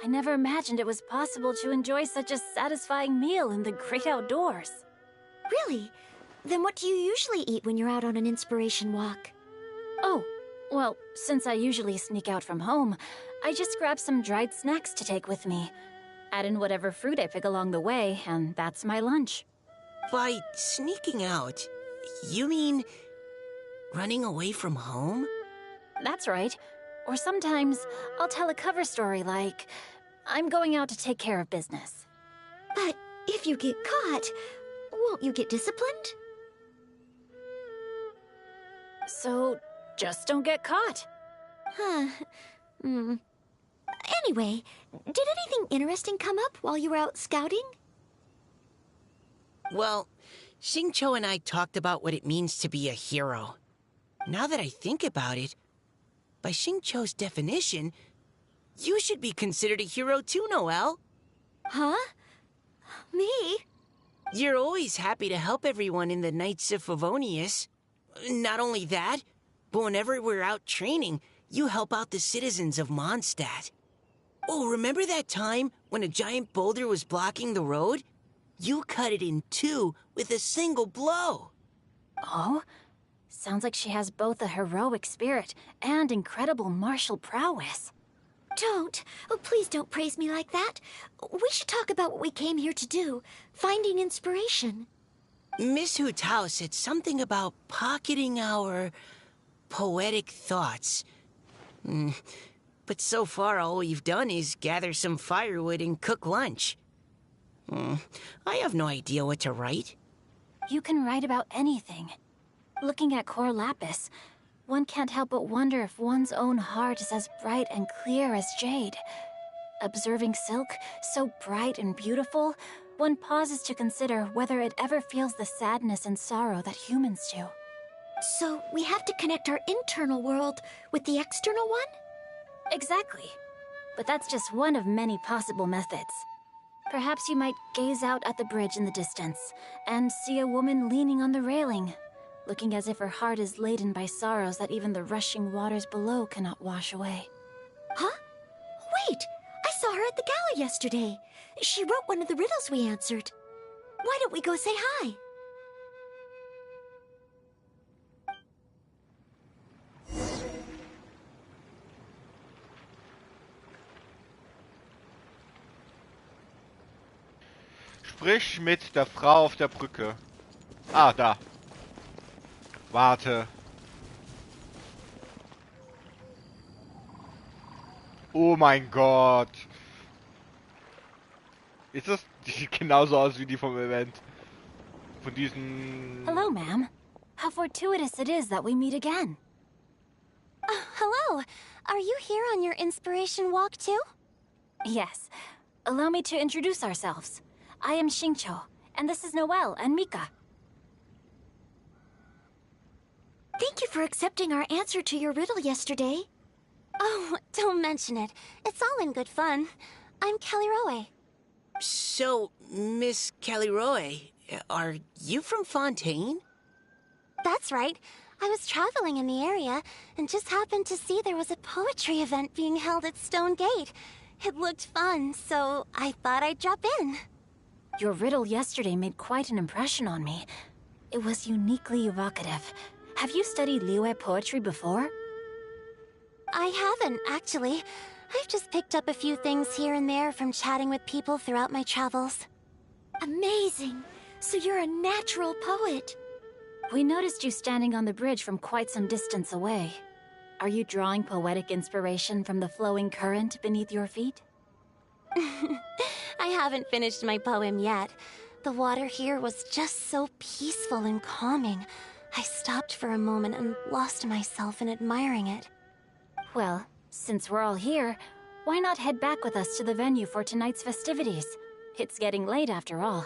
I never imagined it was possible to enjoy such a satisfying meal in the great outdoors. Really? Then what do you usually eat when you're out on an inspiration walk? Oh, well, since I usually sneak out from home, I just grab some dried snacks to take with me. Add in whatever fruit I pick along the way, and that's my lunch. By sneaking out, you mean running away from home? That's right. Or sometimes I'll tell a cover story like, I'm going out to take care of business. But if you get caught, won't you get disciplined? So, just don't get caught. Huh. Anyway, did anything interesting come up while you were out scouting? Well, Xingqiu and I talked about what it means to be a hero. Now that I think about it, by Xingqiu's definition, you should be considered a hero too, Noelle. Huh? Me? You're always happy to help everyone in the Knights of Favonius. Not only that, but whenever we're out training, you help out the citizens of Mondstadt. Oh, remember that time when a giant boulder was blocking the road? You cut it in two with a single blow. Oh? Sounds like she has both a heroic spirit and incredible martial prowess. Please don't praise me like that. We should talk about what we came here to do, finding inspiration. Miss Hu Tao said something about pocketing our poetic thoughts. But so far all we've done is gather some firewood and cook lunch. I have no idea what to write. You can write about anything. Looking at Cor Lapis, one can't help but wonder if one's own heart is as bright and clear as jade. Observing silk, so bright and beautiful, one pauses to consider whether it ever feels the sadness and sorrow that humans do. So we have to connect our internal world with the external one? Exactly. But that's just one of many possible methods. Perhaps you might gaze out at the bridge in the distance and see a woman leaning on the railing, looking as if her heart is laden by sorrows that even the rushing waters below cannot wash away. Huh? Wait! I saw her at the gala yesterday. She wrote one of the riddles we answered. Why don't we go say hi? Sprich mit der Frau auf der Brücke. Ah, da. Warte. Oh mein Gott. Ist das... Die sieht genauso aus wie die vom Event. Von diesen... Hello, ma'am. How fortuitous it is that we meet again. Hello. are you here on your inspiration walk too? Yes. Allow me to introduce ourselves. I am Xingqiu, and this is Noelle and Mika. Thank you for accepting our answer to your riddle yesterday. Oh, don't mention it. It's all in good fun. I'm Kelly Roe. So, Miss Kelly Roy, are you from Fontaine? That's right. I was traveling in the area and just happened to see there was a poetry event being held at Stone Gate. It looked fun, so I thought I'd drop in. Your riddle yesterday made quite an impression on me. It was uniquely evocative. Have you studied Liyue poetry before? I haven't, actually. I've just picked up a few things here and there from chatting with people throughout my travels. Amazing! So you're a natural poet. We noticed you standing on the bridge from quite some distance away. Are you drawing poetic inspiration from the flowing current beneath your feet? I haven't finished my poem yet. The water here was just so peaceful and calming. I stopped for a moment and lost myself in admiring it. Well, since we're all here, why not head back with us to the venue for tonight's festivities? It's getting late after all.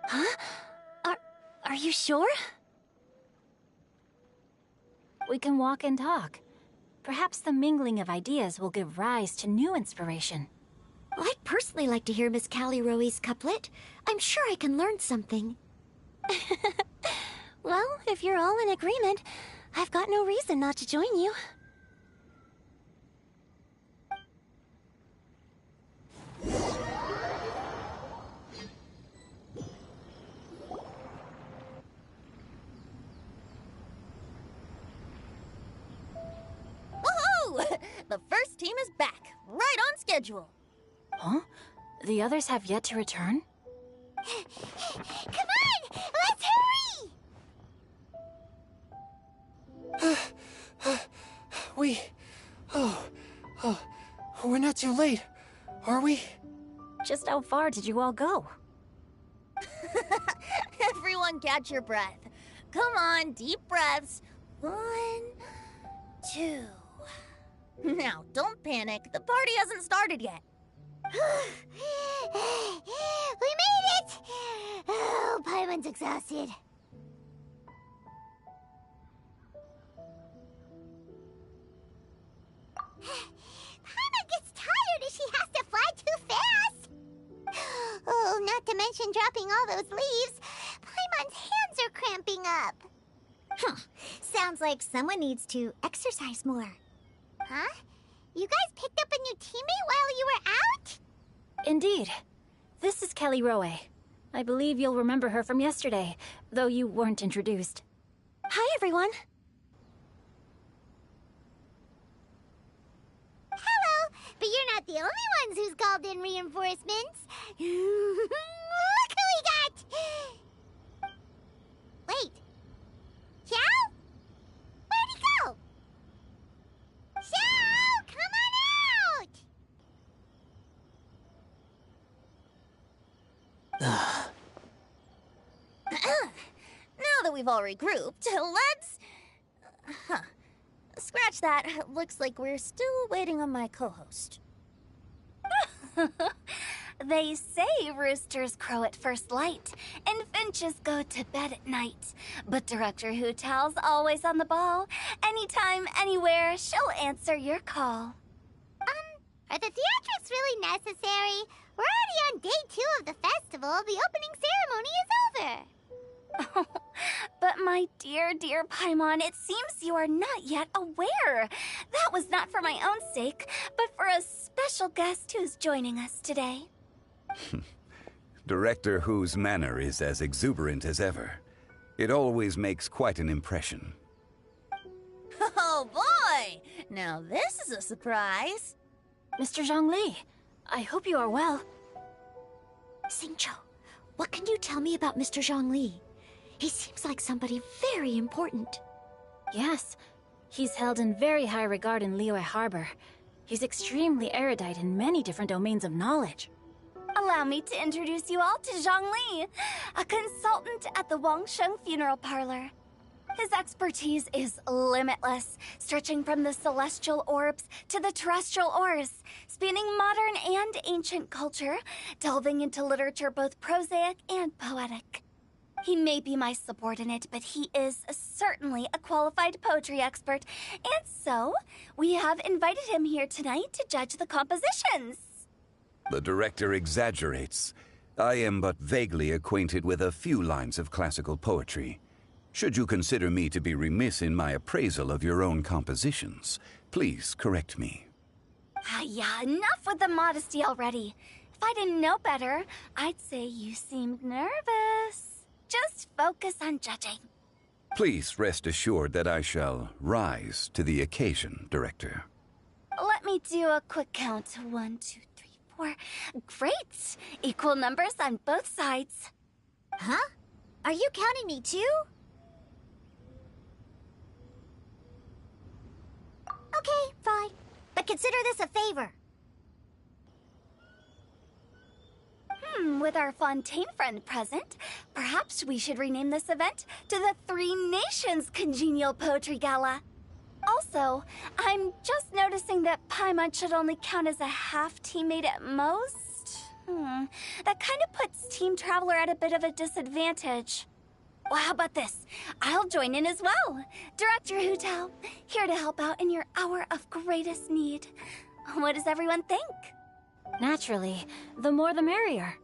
Huh? Are you sure? We can walk and talk. Perhaps the mingling of ideas will give rise to new inspiration. I'd personally like to hear Miss Callie Roe's couplet. I'm sure I can learn something. Well, if you're all in agreement, I've got no reason not to join you. Woohoo! The first team is back, right on schedule. Huh? The others have yet to return? Come on! Let's hurry! We're not too late, are we? Just how far did you all go? Everyone catch your breath. Come on, deep breaths. 1, 2. Now, don't panic. The party hasn't started yet. We made it! Oh, Paimon's exhausted. Paimon gets tired if she has to fly too fast. Oh, not to mention dropping all those leaves. Paimon's hands are cramping up. Sounds like someone needs to exercise more. Huh? You guys picked up a new teammate while you were out? Indeed. This is Kelly Roe. I believe you'll remember her from yesterday, though you weren't introduced. Hi, everyone. Hello, but you're not the only ones who's called in reinforcements. Look who we got! Wait. Xiao? Where'd he go? Xiao, come on out! Now that we've all regrouped, let's... Scratch that. Looks like we're still waiting on my co-host. They say roosters crow at first light, and finches go to bed at night. But Director Hu Tao's always on the ball. Anytime, anywhere, she'll answer your call. Are the theatrics really necessary? We're already on day 2 of the festival. The opening ceremony is over. But my dear, dear Paimon, it seems you are not yet aware. That was not for my own sake, but for a special guest who's joining us today. Director Hu's manner is as exuberant as ever. It always makes quite an impression. Oh boy! Now this is a surprise. Mr. Zhongli, I hope you are well. Xingqiu, what can you tell me about Mr. Zhongli? He seems like somebody very important. Yes, he's held in very high regard in Liyue Harbor. He's extremely erudite in many different domains of knowledge. Allow me to introduce you all to Zhongli, a consultant at the Wangsheng Funeral Parlor. His expertise is limitless, stretching from the celestial orbs to the terrestrial ores, spanning modern and ancient culture, delving into literature both prosaic and poetic. He may be my subordinate, but he is certainly a qualified poetry expert, and so we have invited him here tonight to judge the compositions. The director exaggerates. I am but vaguely acquainted with a few lines of classical poetry. Should you consider me to be remiss in my appraisal of your own compositions, please correct me. Yeah, enough with the modesty already. If I didn't know better, I'd say you seemed nervous. Just focus on judging. Please rest assured that I shall rise to the occasion, Director. Let me do a quick count. 1, 2, 3, 4. Great! Equal numbers on both sides. Huh? Are you counting me too? Okay, fine. But consider this a favor. With our Fontaine friend present, perhaps we should rename this event to the Three Nations Congenial Poetry Gala. Also, I'm just noticing that Paimon should only count as a half teammate at most. That kind of puts Team Traveler at a bit of a disadvantage. Well, how about this? I'll join in as well. Director Hu Tao, here to help out in your hour of greatest need. What does everyone think? Naturally, the more the merrier.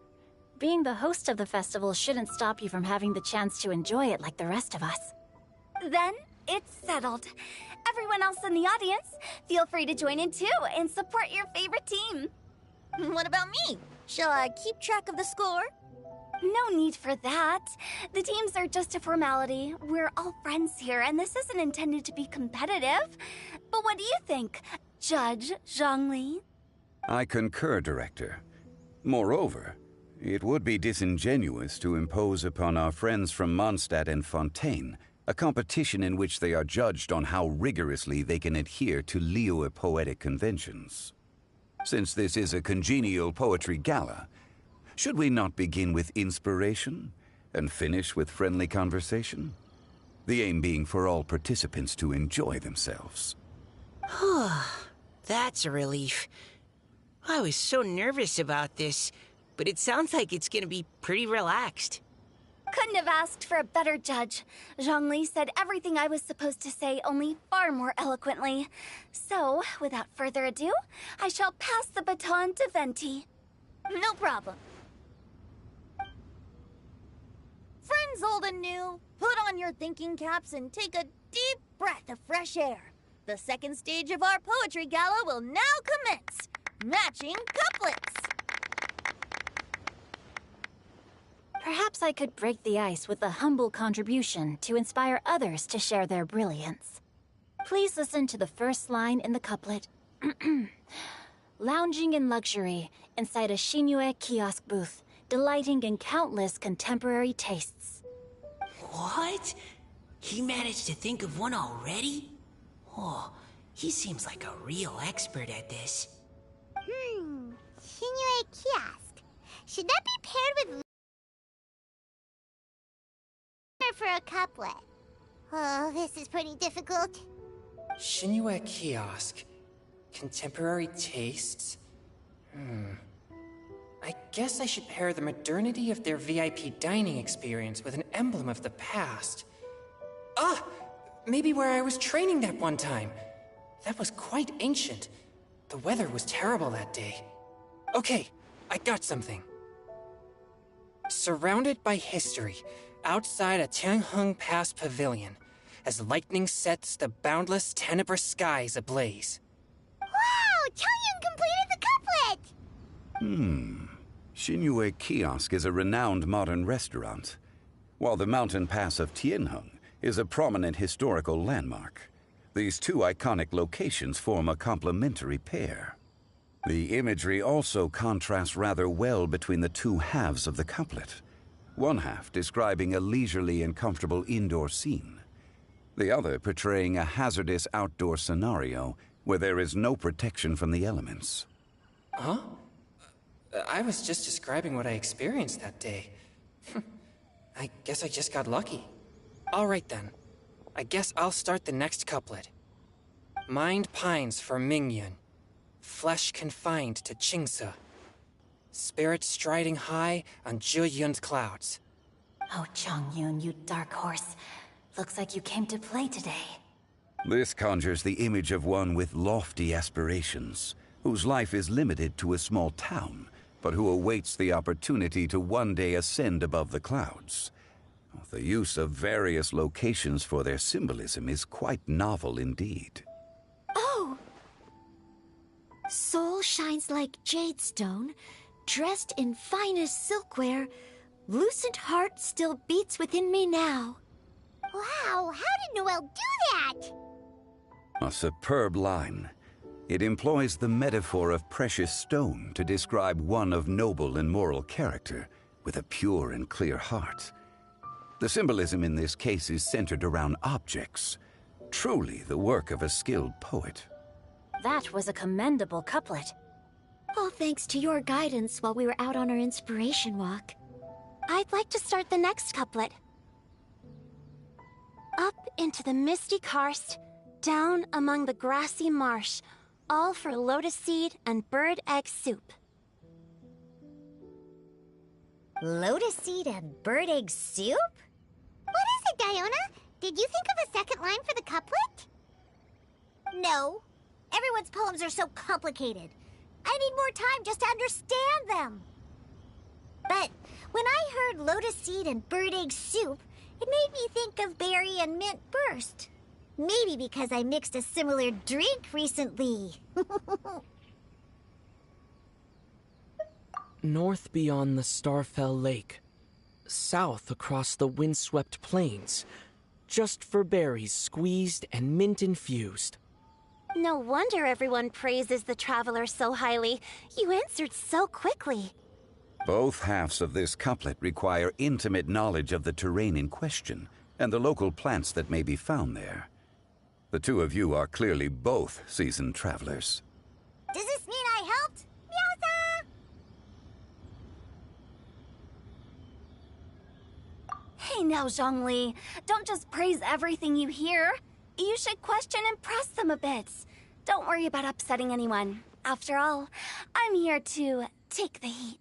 Being the host of the festival shouldn't stop you from having the chance to enjoy it like the rest of us. Then it's settled. Everyone else in the audience, feel free to join in too and support your favorite team. What about me? Shall I keep track of the score? No need for that. The teams are just a formality. We're all friends here, and this isn't intended to be competitive. But what do you think, Judge Zhongli? I concur, Director. Moreover, it would be disingenuous to impose upon our friends from Mondstadt and Fontaine a competition in which they are judged on how rigorously they can adhere to Liyue poetic conventions. Since this is a congenial poetry gala, should we not begin with inspiration and finish with friendly conversation? The aim being for all participants to enjoy themselves. That's a relief. I was so nervous about this, but it sounds like it's gonna be pretty relaxed. Couldn't have asked for a better judge. Zhongli said everything I was supposed to say, only far more eloquently. So, without further ado, I shall pass the baton to Venti. No problem. Friends old and new, put on your thinking caps and take a deep breath of fresh air. The second stage of our poetry gala will now commence. Matching couplets. Perhaps I could break the ice with a humble contribution to inspire others to share their brilliance. Please listen to the first line in the couplet. Lounging in luxury inside a Shinue kiosk booth, delighting in countless contemporary tastes. What? He managed to think of one already? Oh, he seems like a real expert at this. Shinue kiosk. Should that be paired with for a couplet? Oh, this is pretty difficult. Shinue kiosk. Contemporary tastes? I guess I should pair the modernity of their VIP dining experience with an emblem of the past. Ah! Maybe where I was training that one time. That was quite ancient. The weather was terrible that day. Okay, I got something. Surrounded by history, outside a Tianheng Pass pavilion, as lightning sets the boundless tenebrous skies ablaze. Wow! Taoyuan completed the couplet! Shinue Kiosk is a renowned modern restaurant, while the mountain pass of Tianheng is a prominent historical landmark. These two iconic locations form a complementary pair. The imagery also contrasts rather well between the two halves of the couplet. One half describing a leisurely and comfortable indoor scene, the other portraying a hazardous outdoor scenario where there is no protection from the elements. Huh? I was just describing what I experienced that day. I guess I just got lucky. All right then. I guess I'll start the next couplet. Mind pines for Mingyun, flesh confined to Qingse, spirit striding high on Zheyun's clouds. Oh, Chongyun, you dark horse. Looks like you came to play today. This conjures the image of one with lofty aspirations, whose life is limited to a small town, but who awaits the opportunity to one day ascend above the clouds. The use of various locations for their symbolism is quite novel indeed. Oh! Soul shines like jadestone, dressed in finest silkware. Lucent heart still beats within me now. Wow, how did Noelle do that? A superb line. It employs the metaphor of precious stone to describe one of noble and moral character, with a pure and clear heart. The symbolism in this case is centered around objects, truly the work of a skilled poet. That was a commendable couplet. All thanks to your guidance while we were out on our inspiration walk. I'd like to start the next couplet. Up into the misty karst, down among the grassy marsh, all for lotus seed and bird egg soup. Lotus seed and bird egg soup? What is it, Diona? Did you think of a second line for the couplet? No. Everyone's poems are so complicated. I need more time just to understand them. But when I heard lotus seed and bird egg soup, it made me think of berry and mint burst. Maybe because I mixed a similar drink recently. North beyond the Starfell Lake. South across the windswept plains. Just for berries squeezed and mint infused. No wonder everyone praises the traveler so highly. You answered so quickly. Both halves of this couplet require intimate knowledge of the terrain in question and the local plants that may be found there. The two of you are clearly both seasoned travelers. Does this mean I helped? Meowsa! Hey now, Zhongli. Don't just praise everything you hear. You should question and press them a bit. Don't worry about upsetting anyone. After all, I'm here to take the heat.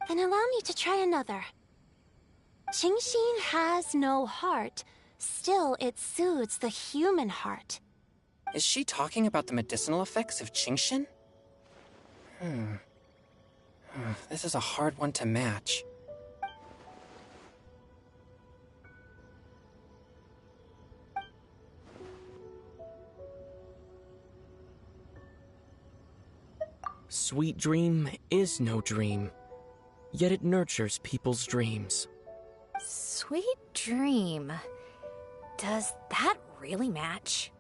Then allow me to try another. Qingxin has no heart. Still, it soothes the human heart. Is she talking about the medicinal effects of Qingxin? This is a hard one to match. Sweet dream is no dream, yet it nurtures people's dreams. Sweet dream. Does that really match?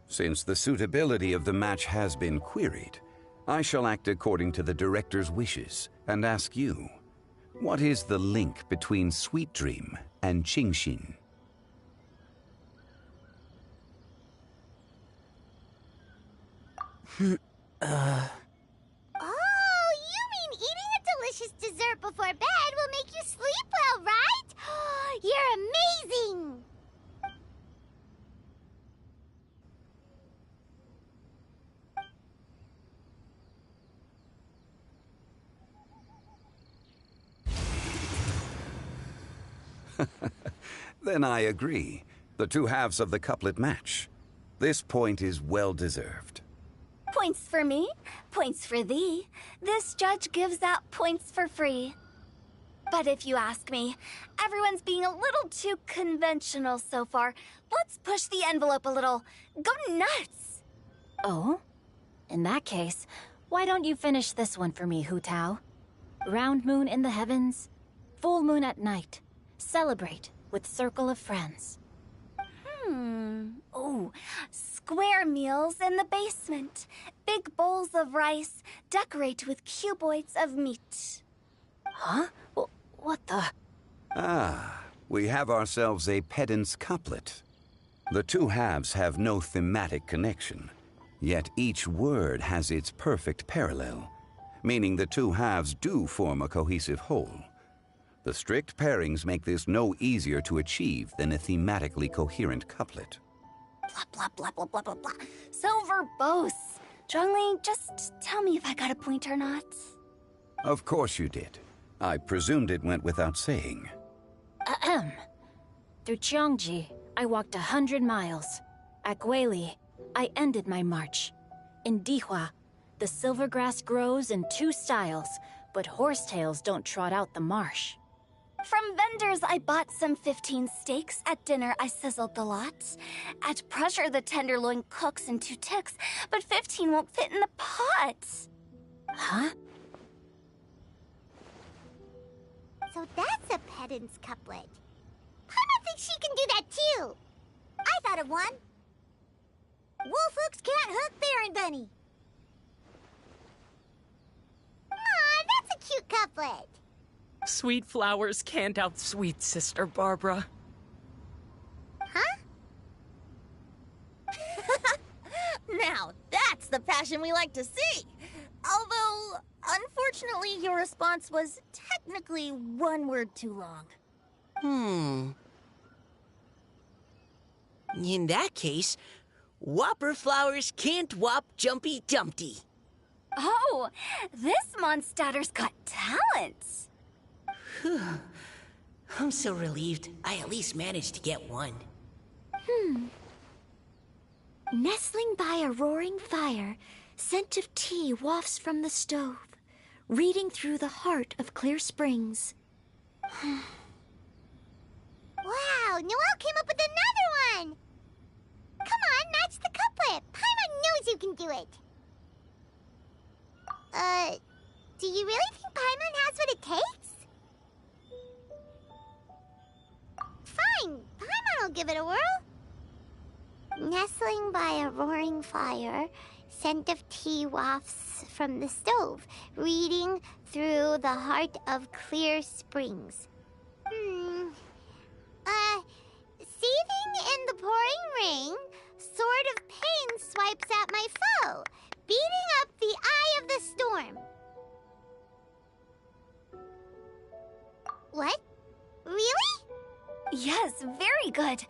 Since the suitability of the match has been queried, I shall act according to the director's wishes and ask you, what is the link between Sweet Dream and Qingxin? Oh, you mean eating a delicious dessert before bed will make you sleep well, right? You're amazing! Then I agree. The two halves of the couplet match. This point is well deserved. Points for me, points for thee. This judge gives out points for free. But if you ask me, everyone's being a little too conventional so far. Let's push the envelope a little. Go nuts! Oh? In that case, why don't you finish this one for me, Hu Tao? Round moon in the heavens, full moon at night. Celebrate with circle of friends. Oh, square meals in the basement. Big bowls of rice, decorate with cuboids of meat. Huh? What the? Ah, we have ourselves a pedant's couplet. The two halves have no thematic connection, yet each word has its perfect parallel, meaning the two halves do form a cohesive whole. The strict pairings make this no easier to achieve than a thematically coherent couplet. Blah, blah, blah, blah, blah, blah, blah. So verbose. Zhongli, just tell me if I got a point or not. Of course you did. I presumed it went without saying. Ahem. Through Cheongji, I walked 100 miles. At Guili, I ended my march. In Dihua, the silver grass grows in 2 styles, but horsetails don't trot out the marsh. From vendors, I bought some 15 steaks. At dinner, I sizzled the lot. At pressure, the tenderloin cooks in 2 ticks, but 15 won't fit in the pot. Huh? So that's a pedant's couplet. Paimon thinks she can do that too. I thought of one. Wolf hooks can't hook Baron Bunny. Aw, that's a cute couplet. Sweet flowers can't outsweet Sister Barbara. Huh? Now, that's the passion we like to see. Although, unfortunately, your response was technically 1 word too long. In that case, Whopper flowers can't whop Jumpy Dumpty. Oh, this monster's got talent. I'm so relieved I at least managed to get one. Nestling by a roaring fire, scent of tea wafts from the stove, reading through the heart of clear springs. Wow, Noelle came up with another one! Come on, match the couplet. Paimon knows you can do it. Do you really think Paimon has what it takes? Fine, Paimon will give it a whirl. Nestling by a roaring fire, scent of tea wafts from the stove, reading through the heart of clear springs. Seething in the pouring rain, sword of pain swipes at my foe, beating up the eye of the storm. What? Really? Yes, very good.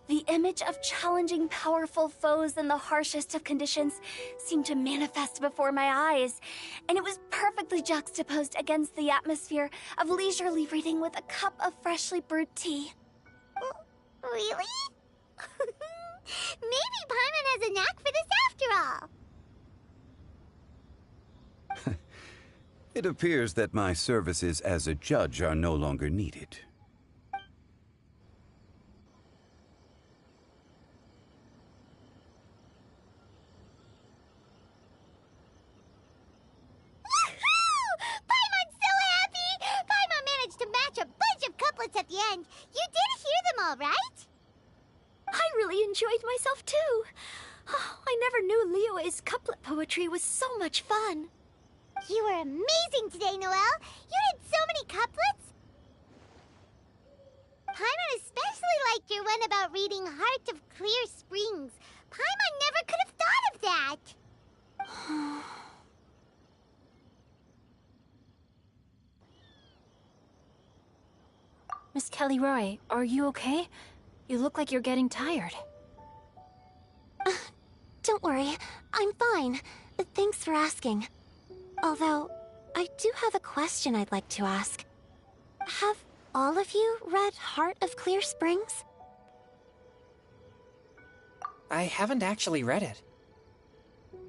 The image of challenging powerful foes in the harshest of conditions seemed to manifest before my eyes, and it was perfectly juxtaposed against the atmosphere of leisurely reading with a cup of freshly brewed tea. Really? Maybe Paimon has a knack for this after all. It appears that my services as a judge are no longer needed. Paimon's so happy! Paimon managed to match a bunch of couplets at the end. You did hear them all, right? I really enjoyed myself too. Oh, I never knew Liyue's couplet poetry was so much fun. You were amazing today, Noelle. You did so many couplets. Paimon especially liked your one about reading Heart of Clear Springs. Paimon never could have thought of that. Miss Kelly Roy, are you okay? You look like you're getting tired. Don't worry, I'm fine. Thanks for asking. Although, I do have a question I'd like to ask. Have all of you read Heart of Clear Springs? I haven't actually read it.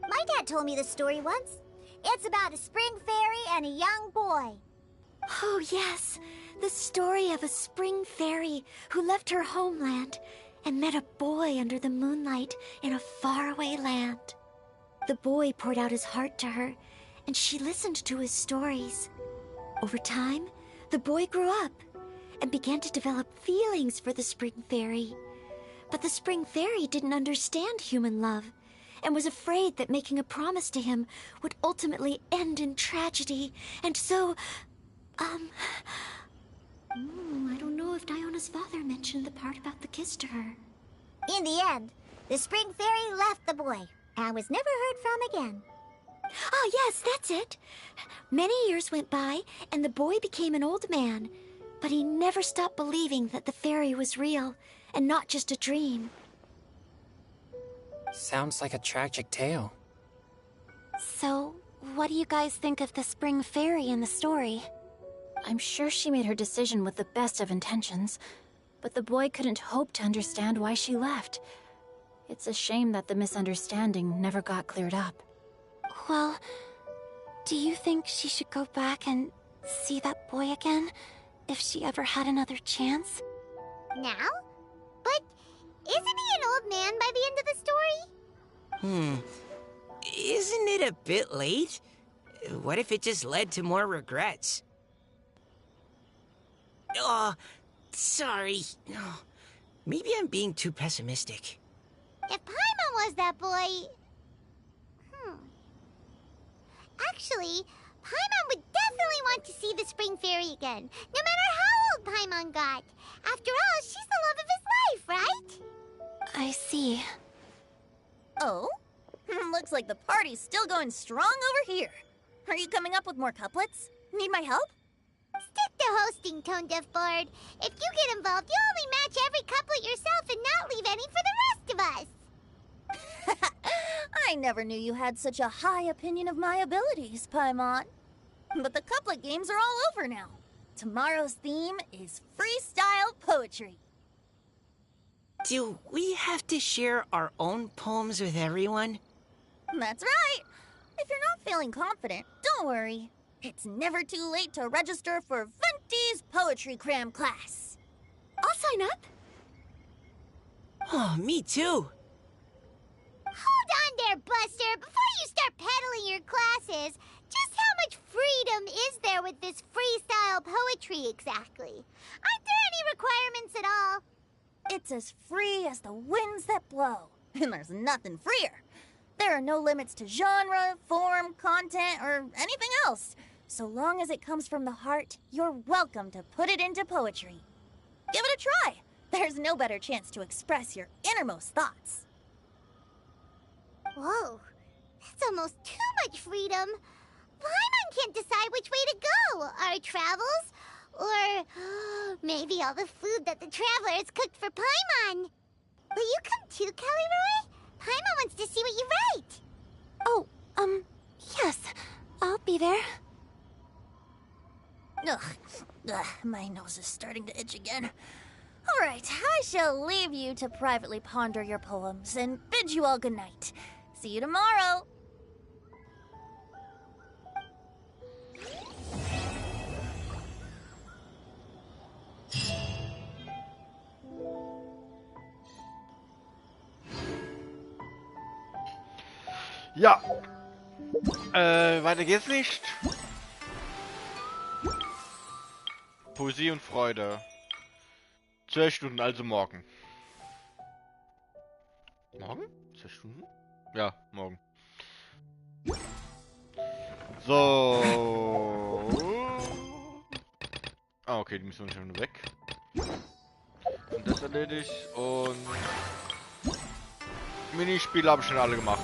My dad told me the story once. It's about a spring fairy and a young boy. Oh, yes. The story of a spring fairy who left her homeland and met a boy under the moonlight in a faraway land. The boy poured out his heart to her, and she listened to his stories. Over time, the boy grew up and began to develop feelings for the spring fairy. But the spring fairy didn't understand human love and was afraid that making a promise to him would ultimately end in tragedy. And so, I don't know if Diona's father mentioned the part about the kiss to her. In the end, the spring fairy left the boy and was never heard from again. Oh, yes, that's it. Many years went by, and the boy became an old man, but he never stopped believing that the fairy was real and not just a dream. Sounds like a tragic tale. So, what do you guys think of the spring fairy in the story? I'm sure she made her decision with the best of intentions, but the boy couldn't hope to understand why she left. It's a shame that the misunderstanding never got cleared up. Well, do you think she should go back and see that boy again, if she ever had another chance? Now? But isn't he an old man by the end of the story? Isn't it a bit late? What if it just led to more regrets? Oh, sorry. Oh, maybe I'm being too pessimistic. If Paimon was that boy... Actually, Paimon would definitely want to see the spring fairy again, no matter how old Paimon got. After all, she's the love of his life, right? I see. Oh? Looks like the party's still going strong over here. Are you coming up with more couplets? Need my help? Stick to hosting, Tone Deaf Bard. If you get involved, you'll only match every couplet yourself and not leave any for the rest of us. I never knew you had such a high opinion of my abilities, Paimon. But the couplet games are all over now. Tomorrow's theme is freestyle poetry. Do we have to share our own poems with everyone? That's right. If you're not feeling confident, don't worry. It's never too late to register for Venti's Poetry Cram class. I'll sign up. Oh, me too. Hold on there, Buster. Before you start peddling your classes, just how much freedom is there with this freestyle poetry exactly? Aren't there any requirements at all? It's as free as the winds that blow. And there's nothing freer. There are no limits to genre, form, content, or anything else. So long as it comes from the heart, you're welcome to put it into poetry. Give it a try. There's no better chance to express your innermost thoughts. Whoa, that's almost too much freedom. Paimon can't decide which way to go. Our travels, or maybe all the food that the travelers cooked for Paimon. Will you come too, Kelly Roy? Paimon wants to see what you write. Oh, yes. I'll be there. Ugh, my nose is starting to itch again. All right, I shall leave you to privately ponder your poems and bid you all good night. See you tomorrow. Ja. Weiter geht's nicht. Poesie und Freude. 12 Stunden, also morgen. Morgen? 12 Stunden? Ja, morgen. So. Ah, okay, die müssen wir schon weg. Und das erledigt. Und Minispiele habe ich schon alle gemacht.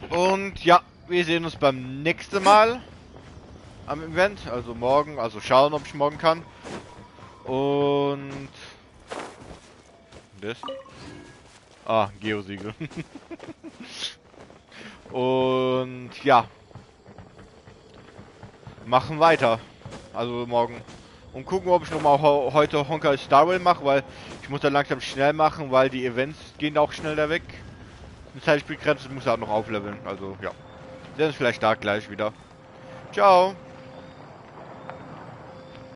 Und ja, wir sehen uns beim nächsten Mal am Event, also morgen, also schauen, ob ich morgen kann. Und das? Ah, Geosiegel. Und ja, machen weiter, also morgen. Und gucken, ob ich nochmal heute Honkai Star Rail mache, weil ich muss da langsam schnell machen, weil die Events gehen auch schneller weg. Das heißt, ich begrenzt, muss auch noch aufleveln. Also ja. Sehen uns vielleicht da gleich wieder. Ciao.